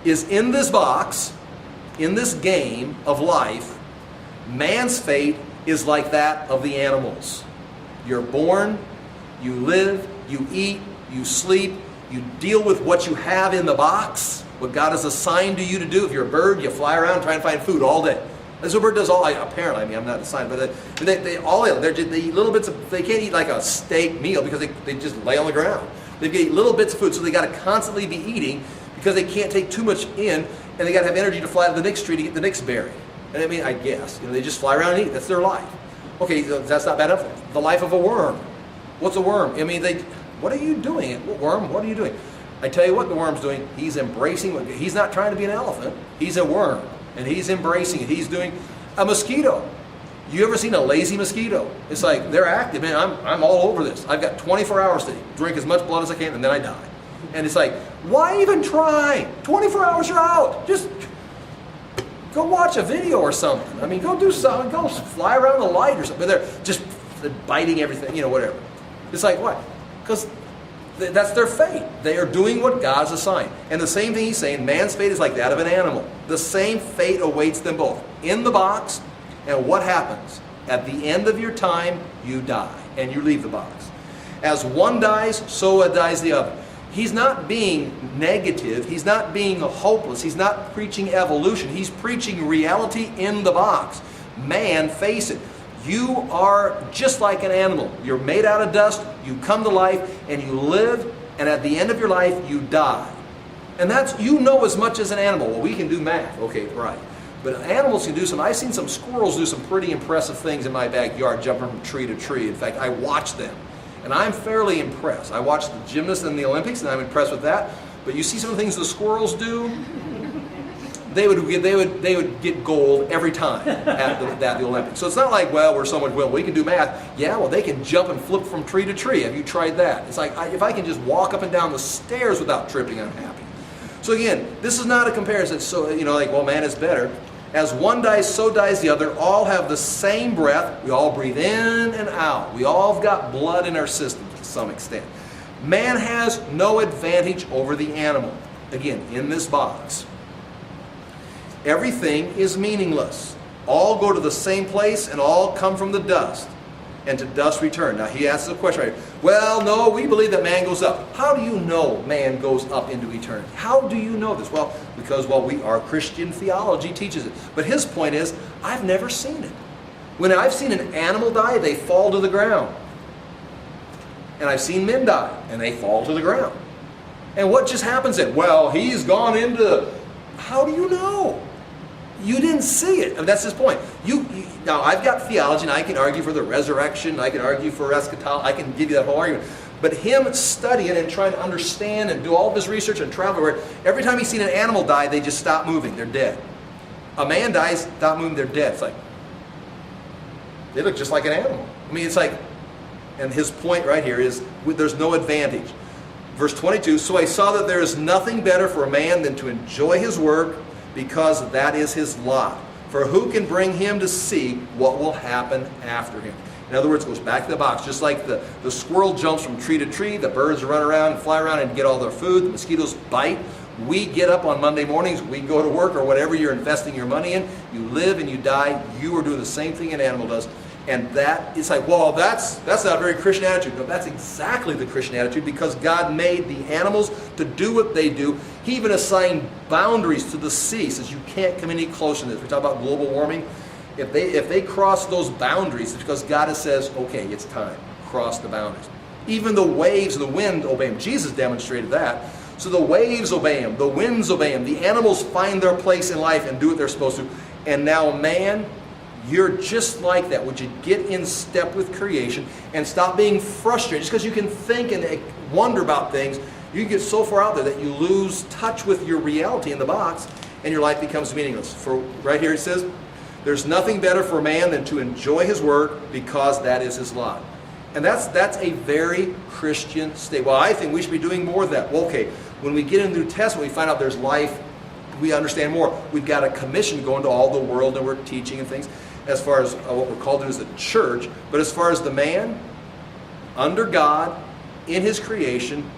Is in this box, in this game of life, man's fate is like that of the animals. You're born, you live, you eat, you sleep, you deal with what you have in the box, what God has assigned to you to do. If you're a bird, you fly around trying to find food all day. That's what a bird does all. Apparently, I mean, I'm not assigned, but they eat little bits of. They can't eat like a steak meal because they just lay on the ground. They eat little bits of food, so they got to constantly be eating because they can't take too much in, and they got to have energy to fly to the next tree to get the next berry. And I mean, I guess they just fly around and eat. That's their life. Okay, that's not bad enough. The life of a worm. What's a worm? I mean, what are you doing? Worm, what are you doing? I tell you what the worm's doing. He's embracing. He's not trying to be an elephant. He's a worm, and he's embracing it. He's doing a mosquito. You ever seen a lazy mosquito? It's like they're active. Man, I'm all over this. I've got 24 hours to drink as much blood as I can, and then I die. And it's like, why even try? 24 hours, you're out. Just go watch a video or something. I mean, go do something. Go fly around the light or something. But they're just biting everything, whatever. It's like, what? Because that's their fate. They are doing what God's assigned. And the same thing he's saying, man's fate is like that of an animal. The same fate awaits them both. In the box, and what happens? At the end of your time, you die. And you leave the box. As one dies, so dies the other. He's not being negative. He's not being hopeless. He's not preaching evolution. He's preaching reality in the box. Man, face it. You are just like an animal. You're made out of dust. You come to life and you live. And at the end of your life, you die. And that's, as much as an animal. Well, we can do math. Okay, right. But animals can do some. I've seen some squirrels do some pretty impressive things in my backyard, jumping from tree to tree. In fact, I watch them. And I'm fairly impressed. I watch the gymnasts in the Olympics, and I'm impressed with that. But you see some of the things the squirrels do, they would get gold every time at the Olympics. So it's not like, well, we're so much, well, we can do math. Yeah, well, they can jump and flip from tree to tree. Have you tried that? It's like, if I can just walk up and down the stairs without tripping, I'm happy. So again, this is not a comparison. So, like, well, man is better. As one dies, so dies the other. All have the same breath. We all breathe in and out. We all have got blood in our system to some extent. Man has no advantage over the animal. Again, in this box. Everything is meaningless. All go to the same place and all come from the dust. And to dust return. Now he asks a question right here. Well, no, we believe that man goes up. How do you know man goes up into eternity? How do you know this? Well, because our Christian theology teaches it. But his point is, I've never seen it. When I've seen an animal die, they fall to the ground. And I've seen men die, and they fall to the ground. And what just happens then? Well, he's gone into... How do you know? You didn't see it. I mean, that's his point. Now, I've got theology, and I can argue for the resurrection. I can argue for eschatology. I can give you that whole argument. But him studying and trying to understand and do all of his research and travel, where every time he's seen an animal die, they just stop moving. They're dead. A man dies, stop moving, they're dead. It's like, they look just like an animal. I mean, it's like, and his point right here is, there's no advantage. Verse 22, so I saw that there is nothing better for a man than to enjoy his work, because that is his lot. For who can bring him to see what will happen after him? In other words, it goes back to the box. Just like the squirrel jumps from tree to tree, the birds run around and fly around and get all their food, the mosquitoes bite. We get up on Monday mornings, we go to work or whatever you're investing your money in, you live and you die, you are doing the same thing an animal does. And that is like, well, that's not a very Christian attitude. No, that's exactly the Christian attitude, because God made the animals to do what they do. He even assigned boundaries to the sea, says you can't come any closer to this. We talk about global warming. If they cross those boundaries, it's because God says, okay, it's time. Cross the boundaries. Even the waves, the wind obey him. Jesus demonstrated that. So the waves obey him. The winds obey him. The animals find their place in life and do what they're supposed to. And now man, you're just like that. Would you get in step with creation and stop being frustrated? Just because you can think and wonder about things, you can get so far out there that you lose touch with your reality in the box and your life becomes meaningless. For right here it says, there's nothing better for a man than to enjoy his work, because that is his lot. And that's a very Christian state. Well, I think we should be doing more of that. Well, okay, when we get in the New Testament, we find out there's life, we understand more. We've got a commission to go into all the world, and we're teaching and things as far as what we're called to as a church. But as far as the man, under God, in his creation,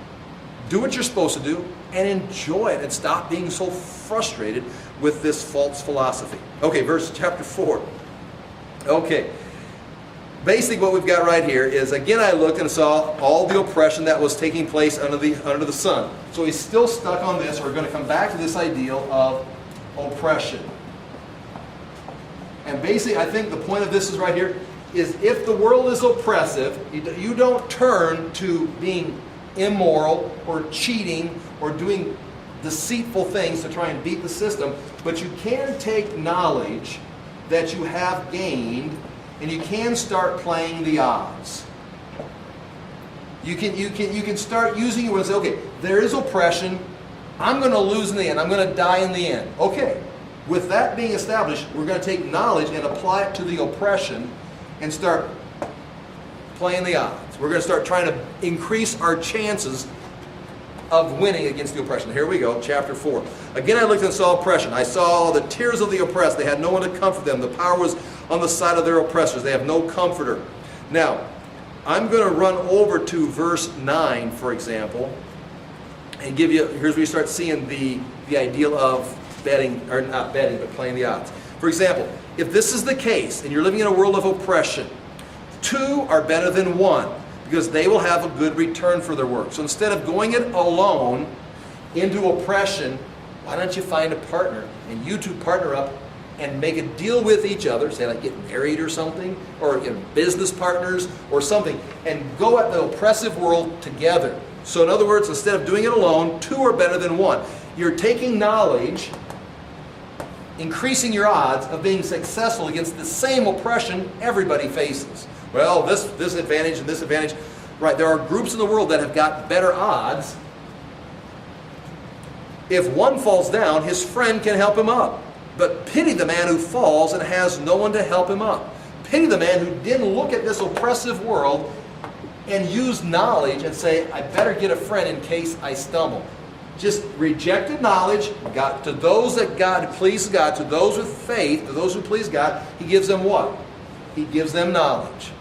do what you're supposed to do and enjoy it and stop being so frustrated with this false philosophy. Okay, chapter 4. Okay. Basically what we've got right here is, again, I looked and saw all the oppression that was taking place under the sun. So he's still stuck on this. We're going to come back to this ideal of oppression. And basically, I think the point of this is right here, is if the world is oppressive, you don't turn to being immoral or cheating or doing deceitful things to try and beat the system, but you can take knowledge that you have gained and you can start playing the odds. You can start using it and say, okay, there is oppression. I'm going to lose in the end. I'm going to die in the end. Okay. With that being established, we're going to take knowledge and apply it to the oppression and start playing the odds. We're going to start trying to increase our chances of winning against the oppression. Here we go, chapter 4. Again, I looked and saw oppression. I saw the tears of the oppressed. They had no one to comfort them. The power was on the side of their oppressors. They have no comforter. Now, I'm going to run over to verse 9, for example, and give you, here's where you start seeing the ideal of betting, or not betting, but playing the odds. For example, if this is the case, and you're living in a world of oppression, 2 are better than 1, because they will have a good return for their work. So instead of going it alone into oppression, why don't you find a partner, and you two partner up and make a deal with each other, say like get married or something, or business partners or something, and go at the oppressive world together. So in other words, instead of doing it alone, 2 are better than 1. You're taking knowledge, increasing your odds of being successful against the same oppression everybody faces. Well, this advantage and this advantage. Right, there are groups in the world that have got better odds. If one falls down, his friend can help him up. But pity the man who falls and has no one to help him up. Pity the man who didn't look at this oppressive world and use knowledge and say, I better get a friend in case I stumble. Just rejected knowledge. To those that God please God, to those with faith, to those who please God, He gives them what? He gives them knowledge.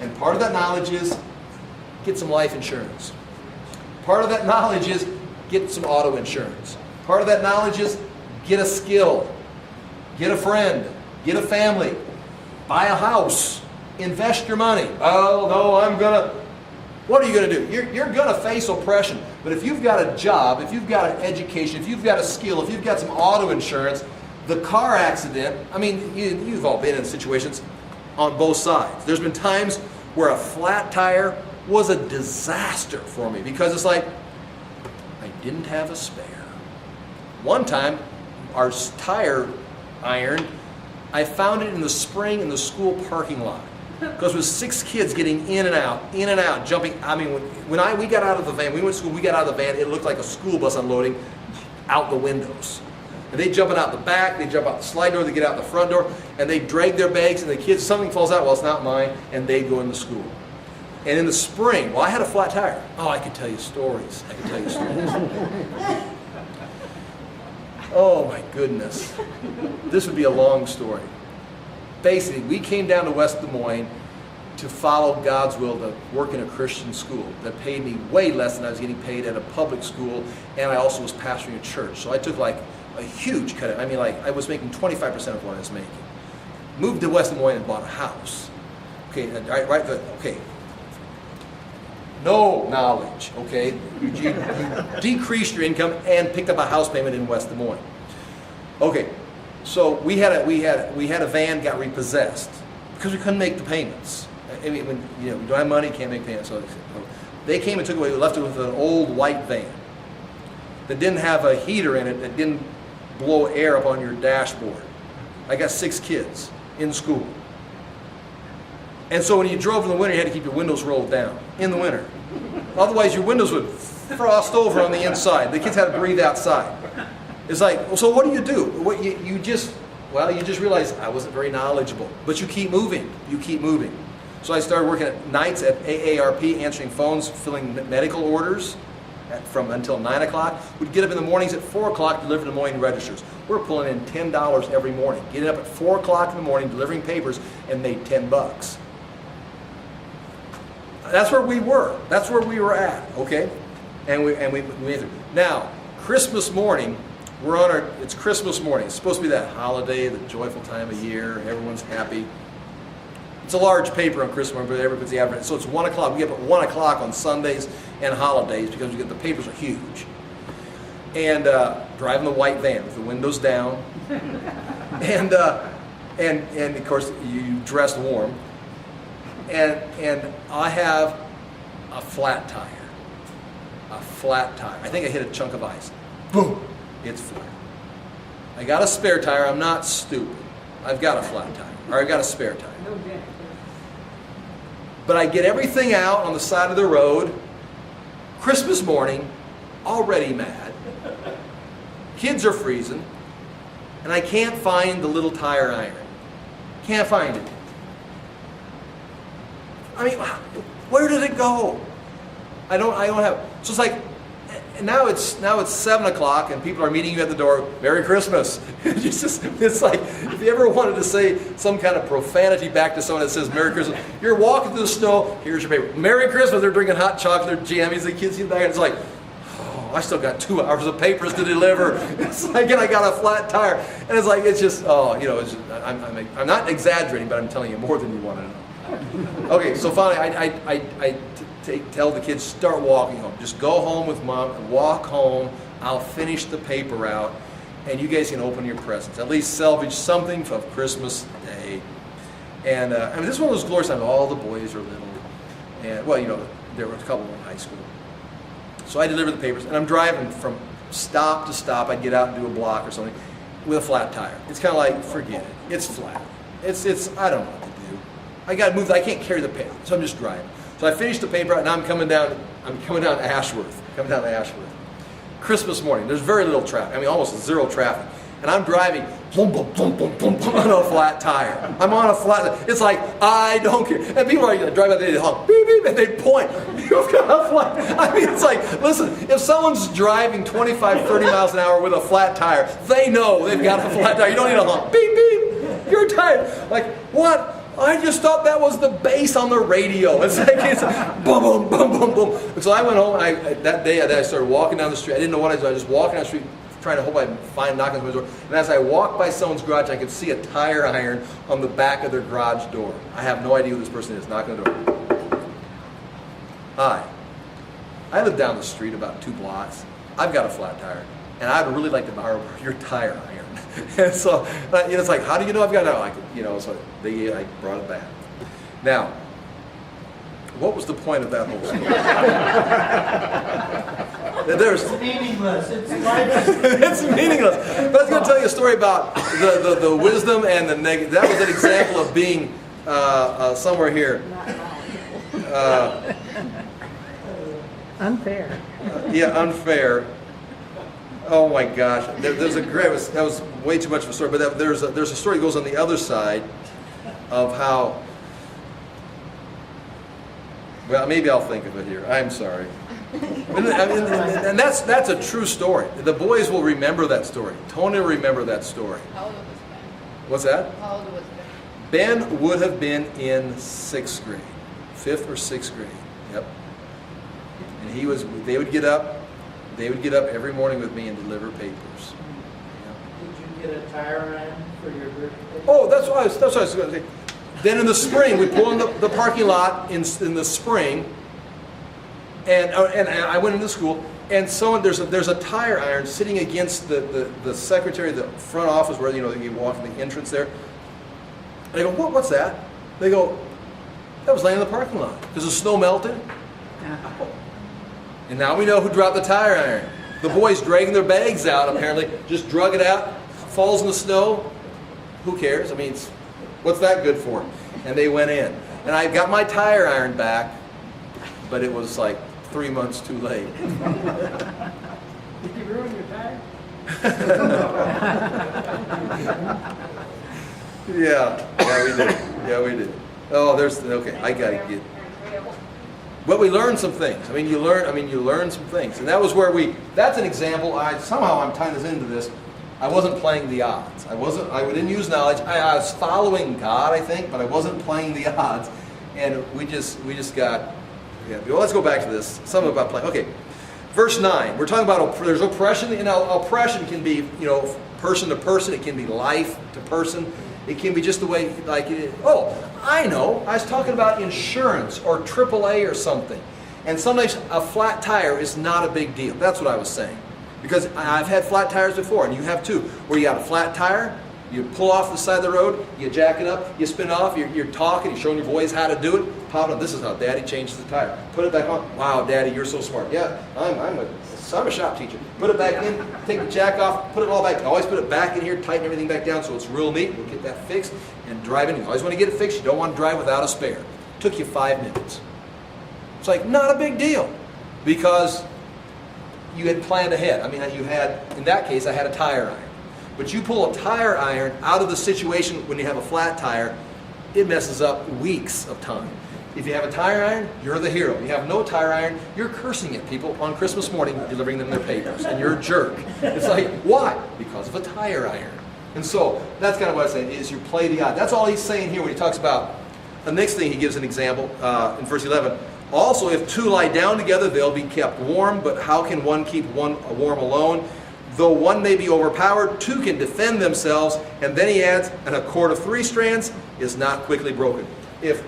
And part of that knowledge is get some life insurance. Part of that knowledge is get some auto insurance. Part of that knowledge is get a skill, get a friend, get a family, buy a house, invest your money. Oh, no, what are you going to do? You're going to face oppression. But if you've got a job, if you've got an education, if you've got a skill, if you've got some auto insurance, the car accident, I mean, you've all been in situations on both sides. There's been times where a flat tire was a disaster for me because it's like, I didn't have a spare. One time, our tire iron, I found it in the spring in the school parking lot. Because it was 6 kids getting in and out, jumping. I mean, when we got out of the van, we went to school, we got out of the van, it looked like a school bus unloading out the windows. And they jumping out the back, they jump out the slide door, they get out the front door, and they drag their bags, and the kids, something falls out, well, it's not mine, and they go into school. And in the spring, well, I had a flat tire. Oh, I could tell you stories. Oh, my goodness. This would be a long story. Basically, we came down to West Des Moines to follow God's will to work in a Christian school that paid me way less than I was getting paid at a public school, and I also was pastoring a church. So I took like a huge cut. I mean, like I was making 25% of what I was making. Moved to West Des Moines and bought a house. Okay, okay. No knowledge. Okay, you decreased your income and picked up a house payment in West Des Moines. Okay. So we had a van got repossessed because we couldn't make the payments. I mean, when you don't have money, can't make payments. So they came and took it away. We left it with an old white van that didn't have a heater in it, that didn't blow air up on your dashboard. I got 6 kids in school, and so when you drove in the winter, you had to keep your windows rolled down in the winter. Otherwise, your windows would frost over on the inside. The kids had to breathe outside. It's like, well, so what do? You just realize I wasn't very knowledgeable. But you keep moving. So I started working at nights at AARP, answering phones, filling medical orders from until 9 o'clock. We'd get up in the mornings at 4 o'clock, delivering the morning registers. We're pulling in $10 every morning. Getting up at 4 o'clock in the morning, delivering papers, and made $10. That's where we were. That's where we were at, okay? And we made it. Now, Christmas morning, it's Christmas morning. It's supposed to be that holiday, the joyful time of year. Everyone's happy. It's a large paper on Christmas morning, but everybody's the advert. So it's 1 o'clock. We get up at 1 o'clock on Sundays and holidays because the papers are huge. And driving the white van with the windows down. and of course, you dressed warm. And I have a flat tire. A flat tire. I think I hit a chunk of ice. Boom! It's flat. I got a spare tire. I'm not stupid. I've got a flat tire. Or I've got a spare tire. No dent. But I get everything out on the side of the road. Christmas morning, already mad. Kids are freezing. And I can't find the little tire iron. Can't find it. I mean, where did it go? I don't have it. So it's like, and now it's 7 o'clock and people are meeting you at the door. Merry Christmas. It's like, if you ever wanted to say some kind of profanity back to someone that says Merry Christmas, you're walking through the snow, here's your paper. Merry Christmas, they're drinking hot chocolate, they're jammies, the kids in the back, and it's like, oh, I still got 2 hours of papers to deliver. It's like, and I got a flat tire. And it's like, it's just, it's just, I'm not exaggerating, but I'm telling you more than you want to know. Okay, so finally, I tell the kids, start walking home. Just go home with Mom and walk home. I'll finish the paper out, and you guys can open your presents. At least salvage something from Christmas Day. And this is one of those glorious times. All the boys are little, and there were a couple in high school. So I deliver the papers, and I'm driving from stop to stop. I get out and do a block or something with a flat tire. It's kind of like, forget it. It's flat. It's I don't know what to do. I got to move. I can't carry the paper, so I'm just driving. So I finished the paper out, and now I'm coming down Ashworth. Christmas morning. There's very little traffic. I mean, almost zero traffic. And I'm driving, boom, boom, boom, boom, boom, boom, on a flat tire. I'm on a flat tire. It's like, I don't care. And people are going to drive out there, they honk, beep, beep, and they point. You've got a flat. I mean, it's like, listen, if someone's driving 25, 30 miles an hour with a flat tire, they know they've got a flat tire. You don't need a honk. Beep, beep. You're tired. Like, what? I just thought that was the bass on the radio. It's like, boom, boom, boom, boom, boom. So I went home, and that day I started walking down the street. I didn't know what I was doing. I was just walking down the street, trying to hope I'd find knocking on the door. And as I walked by someone's garage, I could see a tire iron on the back of their garage door. I have no idea who this person is. Knocking on the door. Hi. I live down the street about 2 blocks. I've got a flat tire, and I'd really like to borrow your tire iron. And so, it's like, how do you know I've got it? So I brought it back. Now, what was the point of that whole story? It's meaningless. It's meaningless. But I was going to tell you a story about the wisdom and the negative. That was an example of being somewhere here. Unfair. Unfair. Oh my gosh, there's a great. That was way too much of a story. But there's a story that goes on the other side of how. Well, maybe I'll think of it here. I'm sorry. And that's a true story. The boys will remember that story. Tony will remember that story. How old was Ben? What's that? How old was Ben? Ben would have been in 6th grade, 5th or 6th grade. Yep. And they would get up every morning with me and deliver papers. Did you get a tire iron for your birthday? Oh, that's what I was going to say. Then in the spring, we pull in the parking lot in the spring, and I went into school, and there's a tire iron sitting against the secretary of the front office where you walk in the entrance there. And I go, what's that? They go, that was laying in the parking lot because the snow melted. And now we know who dropped the tire iron. The boys dragging their bags out, apparently, just drug it out, falls in the snow. Who cares? I mean, what's that good for? And they went in. And I got my tire iron back, but it was like 3 months too late. Did you ruin your tire? Yeah, we did. Oh, okay, I got to get. But we learned some things. You learn some things. And that was where that's an example. Somehow I'm tying this into this. I wasn't playing the odds. I didn't use knowledge. I was following God, I think, but I wasn't playing the odds. And we just got, well, let's go back to this. Something about playing. Okay, verse 9. We're talking about, there's oppression. And oppression can be, person to person. It can be life to person. It can be just the way, I know. I was talking about insurance or AAA or something. And sometimes a flat tire is not a big deal. That's what I was saying. Because I've had flat tires before, and you have too, where you got a flat tire, you pull off the side of the road, you jack it up, you spin it off, you're talking, you're showing your boys how to do it, pop it up. This is how Daddy changes the tire. Put it back on. Wow, Daddy, you're so smart. Yeah, I'm a shop teacher. Put it back in, take the jack off, put it all back. Always put it back in here, tighten everything back down so it's real neat. We'll get that fixed and drive in. You always want to get it fixed. You don't want to drive without a spare. Took you 5 minutes. It's like, not a big deal, because you had planned ahead. In that case, I had a tire iron. But you pull a tire iron out of the situation when you have a flat tire, it messes up weeks of time. If you have a tire iron, you're the hero. If you have no tire iron, you're cursing at people on Christmas morning, delivering them their papers, and you're a jerk. It's like, why? Because of a tire iron. And so, that's kind of what I'm saying, is you play the odds. That's all he's saying here when he talks about, the next thing he gives an example, in verse 11, also, if two lie down together, they'll be kept warm, but how can one keep one warm alone? Though one may be overpowered, two can defend themselves. And then he adds, and a cord of 3 strands is not quickly broken. If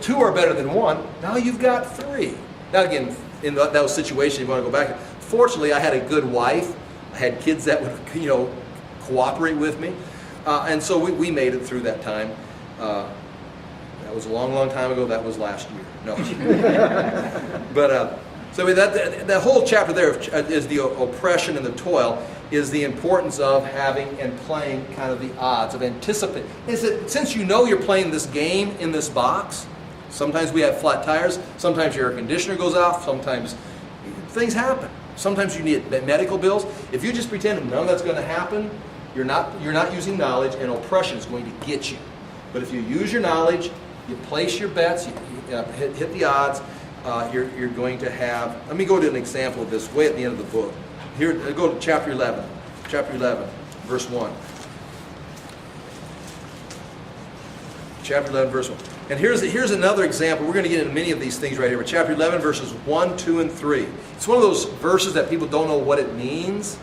2 are better than 1, now you've got 3. Now again, in those situations, you want to go back. Fortunately, I had a good wife. I had kids that would, cooperate with me. And so we made it through that time. That was a long, long time ago. That was last year. No. But that whole chapter there is the oppression and the toil, is the importance of having and playing kind of the odds, of anticipating. Since you're playing this game in this box, sometimes we have flat tires, sometimes your air conditioner goes out, sometimes things happen. Sometimes you need medical bills. If you just pretend none of that's going to happen, you're not using knowledge, and oppression is going to get you. But if you use your knowledge, you place your bets, you hit the odds, you're going to have. Let me go to an example of this way at the end of the book. Here, go to chapter 11. Chapter 11, verse 1. Chapter 11, verse 1. And here's another example. We're going to get into many of these things right here. But chapter 11, verses 1, 2, and 3. It's one of those verses that people don't know what it means.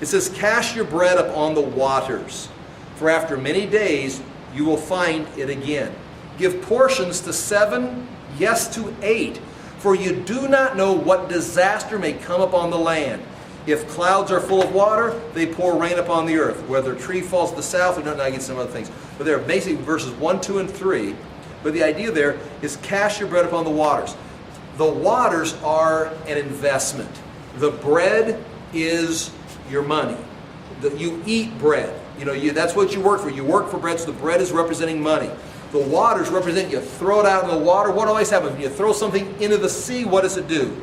It says, "Cast your bread upon the waters, for after many days you will find it again. Give portions to 7, yes, to 8. For you do not know what disaster may come upon the land. If clouds are full of water, they pour rain upon the earth. Whether a tree falls to the south or not, I get some other things. But they're basically verses 1, 2, and 3. But the idea there is cast your bread upon the waters. The waters are an investment. The bread is your money. You eat bread. That's what you work for. You work for bread, so the bread is representing money. The waters represent, you throw it out in the water. What always happens? When you throw something into the sea, what does it do?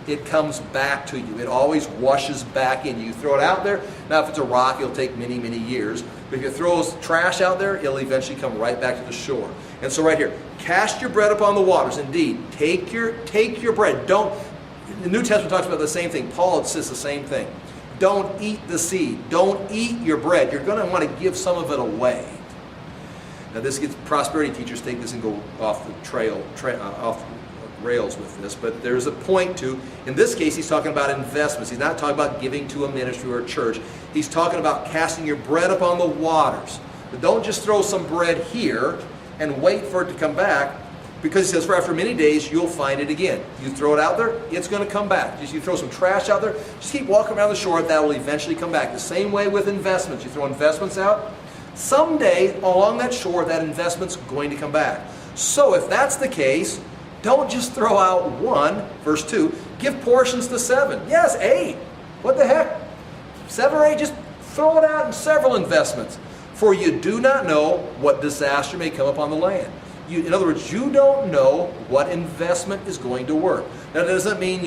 It comes back to you. It always washes back in. You throw it out there. Now, if it's a rock, it'll take many, many years. But if you throw trash out there, it'll eventually come right back to the shore. And so right here, cast your bread upon the waters. Indeed, take your bread. The New Testament talks about the same thing. Paul says the same thing. Don't eat the seed. Don't eat your bread. You're going to want to give some of it away. Now, this gets prosperity teachers take this and go off the off the rails with this. But there's a point to. In this case, he's talking about investments. He's not talking about giving to a ministry or a church. He's talking about casting your bread upon the waters. But don't just throw some bread here and wait for it to come back. Because he says, for after many days, you'll find it again. You throw it out there, it's going to come back. You throw some trash out there, just keep walking around the shore, that will eventually come back. The same way with investments. You throw investments out, someday along that shore, that investment's going to come back. So if that's the case, don't just throw out 1, verse 2, give portions to 7. Yes, 8. What the heck? 7 or 8, just throw it out in several investments. For you do not know what disaster may come upon the land. In other words, you don't know what investment is going to work. Now, that doesn't mean,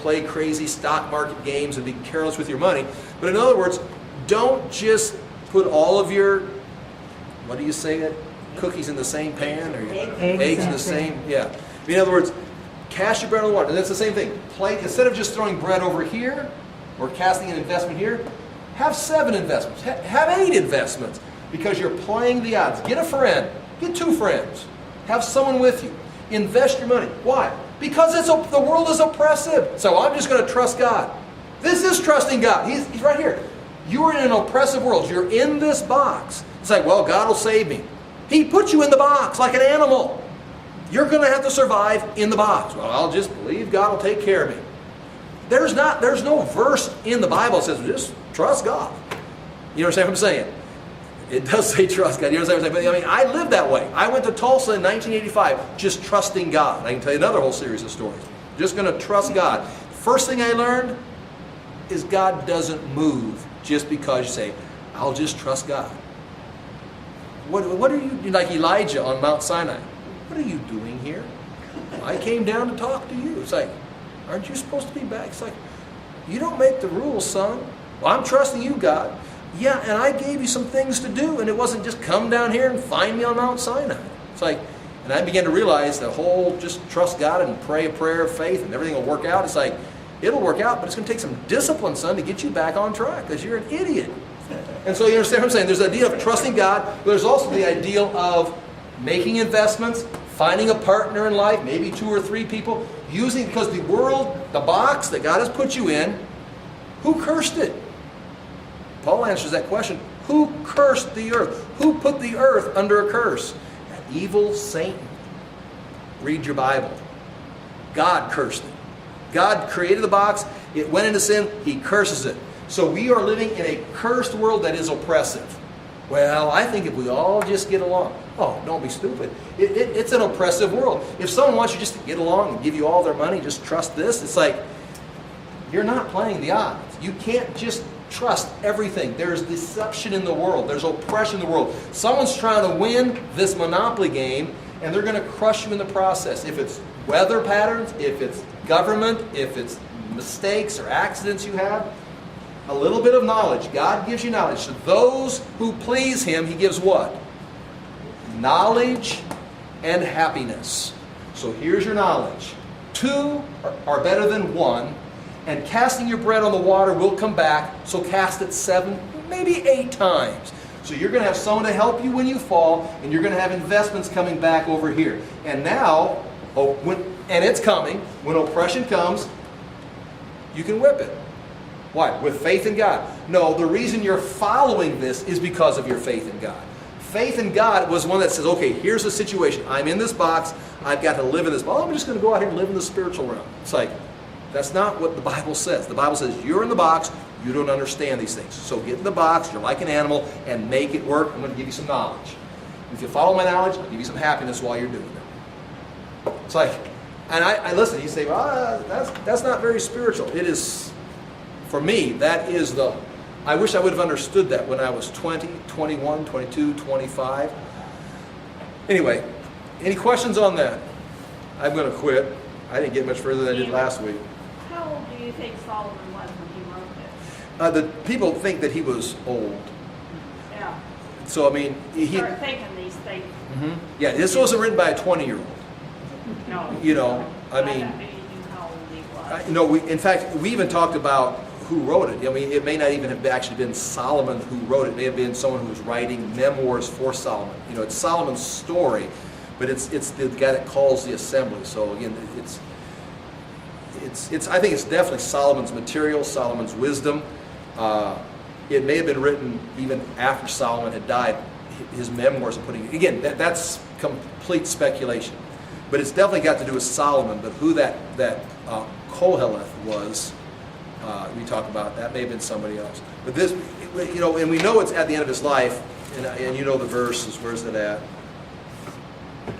play crazy stock market games and be careless with your money. But in other words, don't just put all of your, what do you say it? cookies in the same pan or your Eggs eggs in in the the same, yeah. In other words, cast your bread on the water. And that's the same thing. Instead of just throwing bread over here or casting an investment here, have 7 investments. Have 8 investments because you're playing the odds. Get a friend. Get 2 friends. Have someone with you. Invest your money. Why? Because the world is oppressive. So I'm just going to trust God. This is trusting God. He's right here. You are in an oppressive world. You're in this box. It's like, well, God will save me. He put you in the box like an animal. You're going to have to survive in the box. Well, I'll just believe God will take care of me. There's no verse in the Bible that says just trust God. You understand what I'm saying? It does say trust God. You understand what I'm saying? But I lived that way. I went to Tulsa in 1985 just trusting God. I can tell you another whole series of stories. Just going to trust God. First thing I learned is God doesn't move just because you say, I'll just trust God. What are you, like Elijah on Mount Sinai? What are you doing here? I came down to talk to you. It's like, aren't you supposed to be back? It's like, you don't make the rules, son. Well, I'm trusting you, God. Yeah, and I gave you some things to do, and it wasn't just come down here and find me on Mount Sinai. It's like, and I began to realize the whole just trust God and pray a prayer of faith and everything will work out. It's like, it'll work out, but it's going to take some discipline, son, to get you back on track because you're an idiot. And so you understand what I'm saying? There's the idea of trusting God, but there's also the ideal of making investments, finding a partner in life, maybe 2 or 3 people, using, because the world, the box that God has put you in, who cursed it? Paul answers that question. Who cursed the earth? Who put the earth under a curse? That evil Satan. Read your Bible. God cursed it. God created the box. It went into sin. He curses it. So we are living in a cursed world that is oppressive. Well, I think if we all just get along. Oh, don't be stupid. It's an oppressive world. If someone wants you just to get along and give you all their money, just trust this, it's like, you're not playing the odds. You can't just trust everything. There's deception in the world. There's oppression in the world. Someone's trying to win this monopoly game, and they're going to crush you in the process. If it's weather patterns, if it's government, if it's mistakes or accidents you have, a little bit of knowledge. God gives you knowledge. To those who please Him, He gives what? Knowledge and happiness. So here's your knowledge. 2 are better than 1, and casting your bread on the water will come back, so cast it 7, maybe 8 times. So you're going to have someone to help you when you fall, and you're going to have investments coming back over here. And now, and it's coming, when oppression comes, you can whip it. Why? With faith in God. No, the reason you're following this is because of your faith in God. Faith in God was one that says, okay, here's the situation. I'm in this box. I've got to live in this box. I'm just going to go out here and live in the spiritual realm. It's like, that's not what the Bible says. The Bible says, you're in the box. You don't understand these things. So get in the box. You're like an animal and make it work. I'm going to give you some knowledge. If you follow my knowledge, I'll give you some happiness while you're doing it. It's like, and I listen. You say, well, that's not very spiritual. It is. For me, that is I wish I would have understood that when I was 20, 21, 22, 25. Anyway, any questions on that? I'm going to quit. I didn't get much further than I did last week. How old do you think Solomon was when he wrote this? The people think that he was old. Yeah. So, I mean, Start thinking these things. Yeah, this wasn't written by a 20-year-old. No. You know, I mean, How old he was. in fact, we even talked about who wrote it. I mean, it may not even have actually been Solomon who wrote it. It may have been someone who was writing memoirs for Solomon. You know, it's Solomon's story, but it's the guy that calls the assembly. So again, it's I think it's definitely Solomon's material, Solomon's wisdom. It may have been written even after Solomon had died. His memoirs are putting again. That's complete speculation, but it's definitely got to do with Solomon. But who that Koheleth was. We talk about that may have been somebody else, but this, you know, and we know it's at the end of his life, and you know the verses. Where's it at?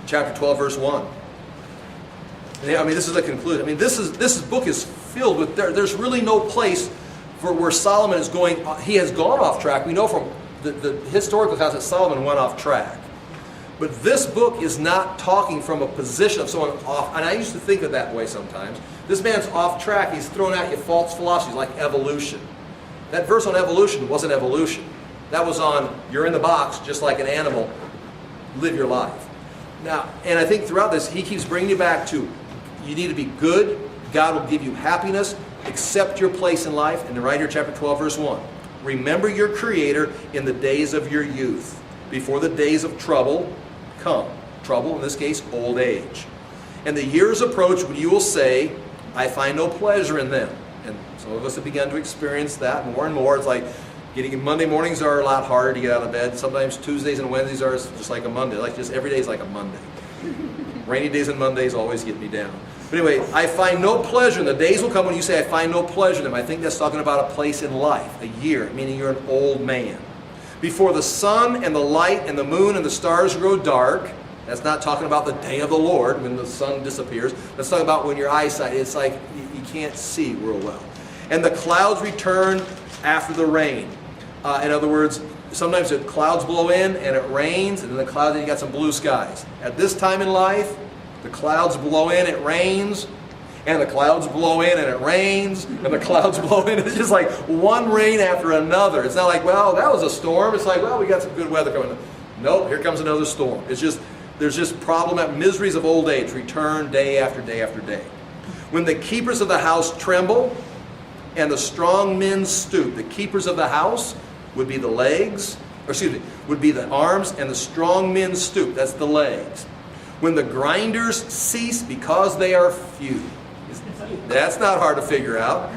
Chapter 12, verse 1. And I mean, this is the conclusion. I mean, this book is filled with there's really no place for where Solomon is going. He has gone off track. We know from the historical accounts that Solomon went off track. But this book is not talking from a position of someone off. And I used to think of it that way sometimes. This man's off track. He's throwing at you false philosophies like evolution. That verse on evolution wasn't evolution. That was on, you're in the box just like an animal. live your life. Now, and I think throughout this, he keeps bringing you back to, you need to be good. God will give you happiness. Accept your place in life. And right here, chapter 12, verse 1. Remember your Creator in the days of your youth, before the days of trouble come. Trouble, in this case, old age. And the years approach when you will say, I find no pleasure in them. And some of us have begun to experience that more and more. It's like Monday mornings are a lot harder to get out of bed. Sometimes Tuesdays and Wednesdays are just like a Monday. Like just every day is like a Monday. Rainy days and Mondays always get me down. But anyway, I find no pleasure. And the days will come when you say, I find no pleasure in them. I think that's talking about a place in life, a year, meaning you're an old man. Before the sun and the light and the moon and the stars grow dark. That's not talking about the day of the Lord when the sun disappears. That's talking about when your eyesight, it's like you can't see real well. And the clouds return after the rain. In other words, sometimes the clouds blow in and it rains, and then the clouds, and you got some blue skies. At this time in life, the clouds blow in, it rains, and the clouds blow in and it rains, and the clouds blow in. It's just like one rain after another. It's not like, well, that was a storm. It's like, well, we got some good weather coming. Nope, here comes another storm. It's just, there's just miseries of old age return day after day after day. When the keepers of the house tremble and the strong men stoop. The keepers of the house would be the legs, would be the arms, and the strong men stoop. That's the legs. When the grinders cease because they are few. That's not hard to figure out.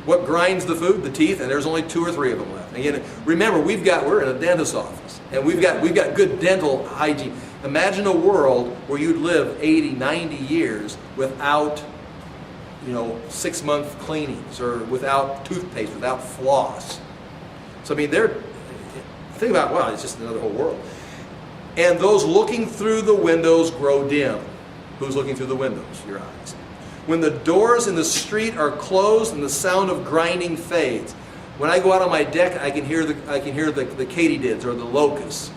What grinds the food? The teeth, and there's only 2 or 3 of them left. Again, remember, we're in a dentist's office, and we've got good dental hygiene. Imagine a world where you'd live 80, 90 years without 6-month cleanings, or without toothpaste, without floss. So I mean, think about, wow, it's just another whole world. And those looking through the windows grow dim. Who's looking through the windows? Your eyes. When the doors in the street are closed and the sound of grinding fades. When I go out on my deck, I can hear the katydids or the locusts.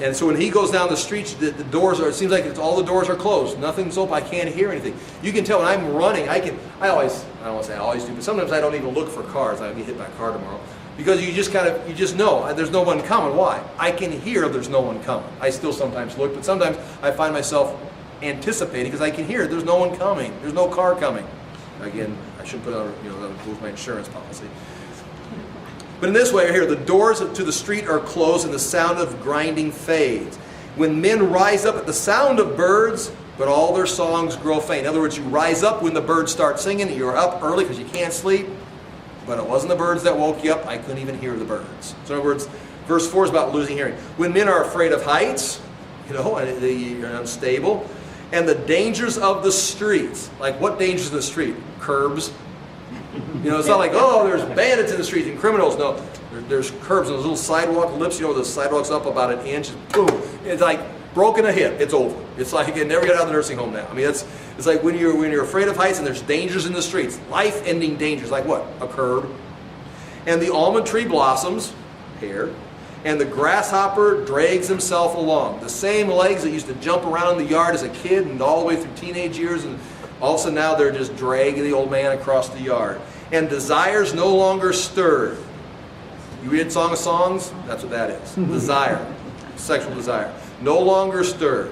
And so when he goes down the streets, the doors are, it seems like all the doors are closed. Nothing's open. I can't hear anything. You can tell when I'm running, I don't want to say I always do, but sometimes I don't even look for cars. I'll be hit by a car tomorrow. Because you just know there's no one coming. Why? I can hear there's no one coming. I still sometimes look, but sometimes I find myself anticipating because I can hear there's no one coming. There's no car coming. Again, I should put on, that would include my insurance policy. But in this way here, the doors to the street are closed and the sound of grinding fades. When men rise up at the sound of birds, but all their songs grow faint. In other words, you rise up when the birds start singing. You're up early because you can't sleep. But it wasn't the birds that woke you up. I couldn't even hear the birds. So in other words, verse 4 is about losing hearing. When men are afraid of heights, and you're unstable, and the dangers of the streets. Like what dangers of the street? Curbs. It's not like, there's bandits in the streets and criminals. No, there's curbs and those little sidewalk lips. The sidewalk's up about an inch. Boom. It's like broken a hip. It's over. It's like you never get out of the nursing home now. I mean, it's like when you're afraid of heights and there's dangers in the streets. Life-ending dangers. Like what? A curb. And the almond tree blossoms, hair, and the grasshopper drags himself along. The same legs that used to jump around in the yard as a kid and all the way through teenage years, and all of a sudden now they're just dragging the old man across the yard. And desires no longer stirred. You read Song of Songs? That's what that is. Desire. Sexual desire. No longer stirred.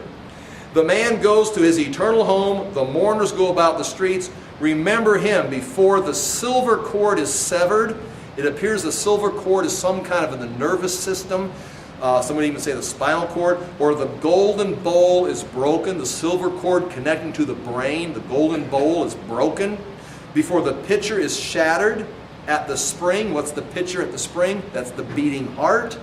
The man goes to his eternal home. The mourners go about the streets. Remember him before the silver cord is severed. It appears the silver cord is some kind of in the nervous system. Some would even say the spinal cord. Or the golden bowl is broken. The silver cord connecting to the brain. The golden bowl is broken. Before the pitcher is shattered at the spring. What's the pitcher at the spring? That's the beating heart.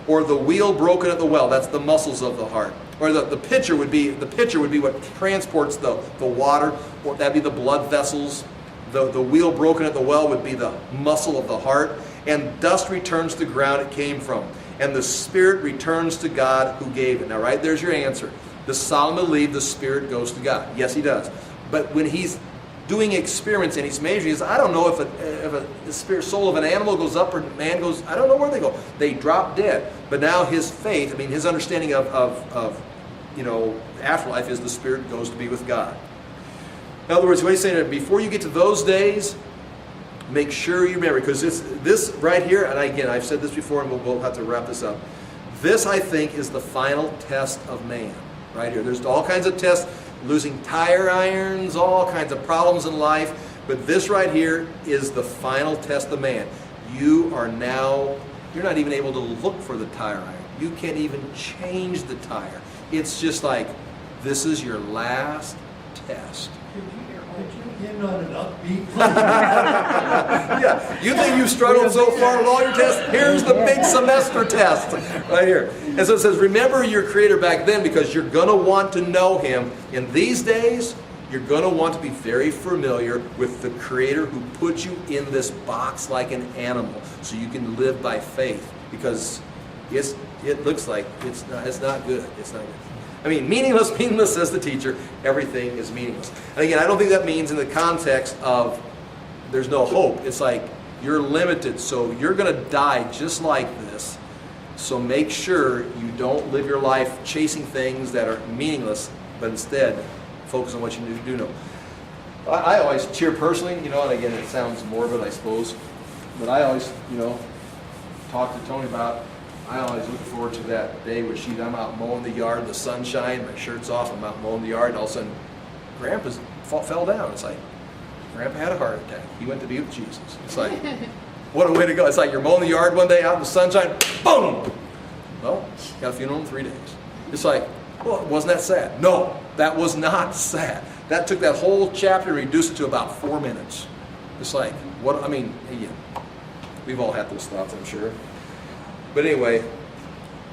Or the wheel broken at the well. That's the muscles of the heart. Or the pitcher would be what transports the water. Or that'd be the blood vessels. The wheel broken at the well would be the muscle of the heart. And dust returns to the ground it came from. And the spirit returns to God who gave it. Now, right there's your answer. Does Solomon believe the spirit goes to God? Yes, he does. But when he's doing experiments and he's measuring, he says, I don't know if the spirit soul of an animal goes up or man goes, I don't know where they go. They drop dead. But now his faith, his understanding of afterlife is the spirit goes to be with God. In other words, what he's saying is, before you get to those days, make sure you remember, because this right here, and again, I've said this before, and we'll have to wrap this up. This, I think, is the final test of man. Right here. There's all kinds of tests, losing tire irons, all kinds of problems in life. But this right here is the final test of man. You're not even able to look for the tire iron. You can't even change the tire. It's just like, this is your last test. Could you end on an upbeat? Yeah, you think you've struggled so far with all your tests? Here's the big semester test right here. And so it says, remember your Creator back then, because you're going to want to know Him. In these days, you're going to want to be very familiar with the Creator who put you in this box like an animal, so you can live by faith, because it looks like it's not good. It's not good. I mean, meaningless, says the teacher. Everything is meaningless. And again, I don't think that means in the context of there's no hope. It's like you're limited, so you're going to die just like this. So make sure you don't live your life chasing things that are meaningless, but instead focus on what you do know. I always cheer personally, and again, it sounds morbid, I suppose, but I always, talk to Tony about, I always look forward to that day where I'm out mowing the yard, the sunshine, my shirt's off, I'm out mowing the yard, and all of a sudden, Grandpa's fell down. It's like, Grandpa had a heart attack. He went to be with Jesus. It's like, what a way to go. It's like you're mowing the yard one day out in the sunshine, boom! Well, got a funeral in 3 days. It's like, well, wasn't that sad? No, that was not sad. That took that whole chapter and reduced it to about 4 minutes. It's like, again, we've all had those thoughts, I'm sure. But anyway,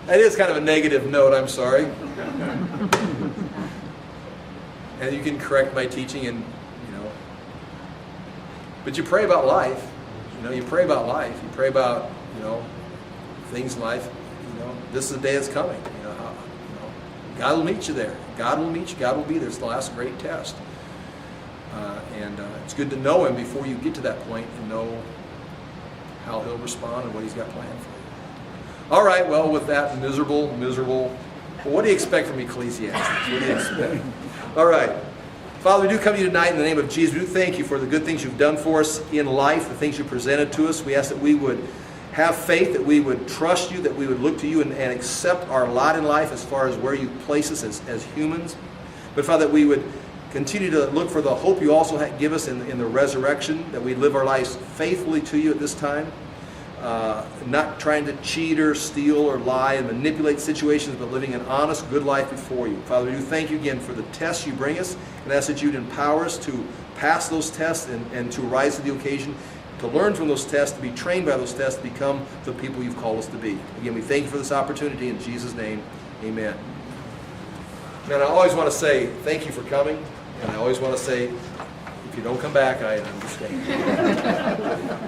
that is kind of a negative note, I'm sorry. And you can correct my teaching but you pray about life. You pray about life. You pray about, things in life. This is the day that's coming. God will meet you there. God will meet you. God will be there. It's the last great test. And it's good to know Him before you get to that point and know how He'll respond and what He's got planned for you. All right, well, with that miserable, well, what do you expect from Ecclesiastes? What do you expect? All right. Father, we do come to you tonight in the name of Jesus. We do thank you for the good things you've done for us in life, the things you presented to us. We ask that we would have faith, that we would trust you, that we would look to you and accept our lot in life as far as where you place us as humans. But Father, that we would continue to look for the hope you also give us in the resurrection, that we live our lives faithfully to you at this time. Not trying to cheat or steal or lie and manipulate situations, but living an honest, good life before you. Father, we do thank you again for the tests you bring us, and ask that you'd empower us to pass those tests and to rise to the occasion, to learn from those tests, to be trained by those tests, to become the people you've called us to be. Again, we thank you for this opportunity. In Jesus' name, amen. And I always want to say thank you for coming, and I always want to say, if you don't come back, I understand.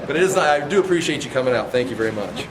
But I do appreciate you coming out. Thank you very much.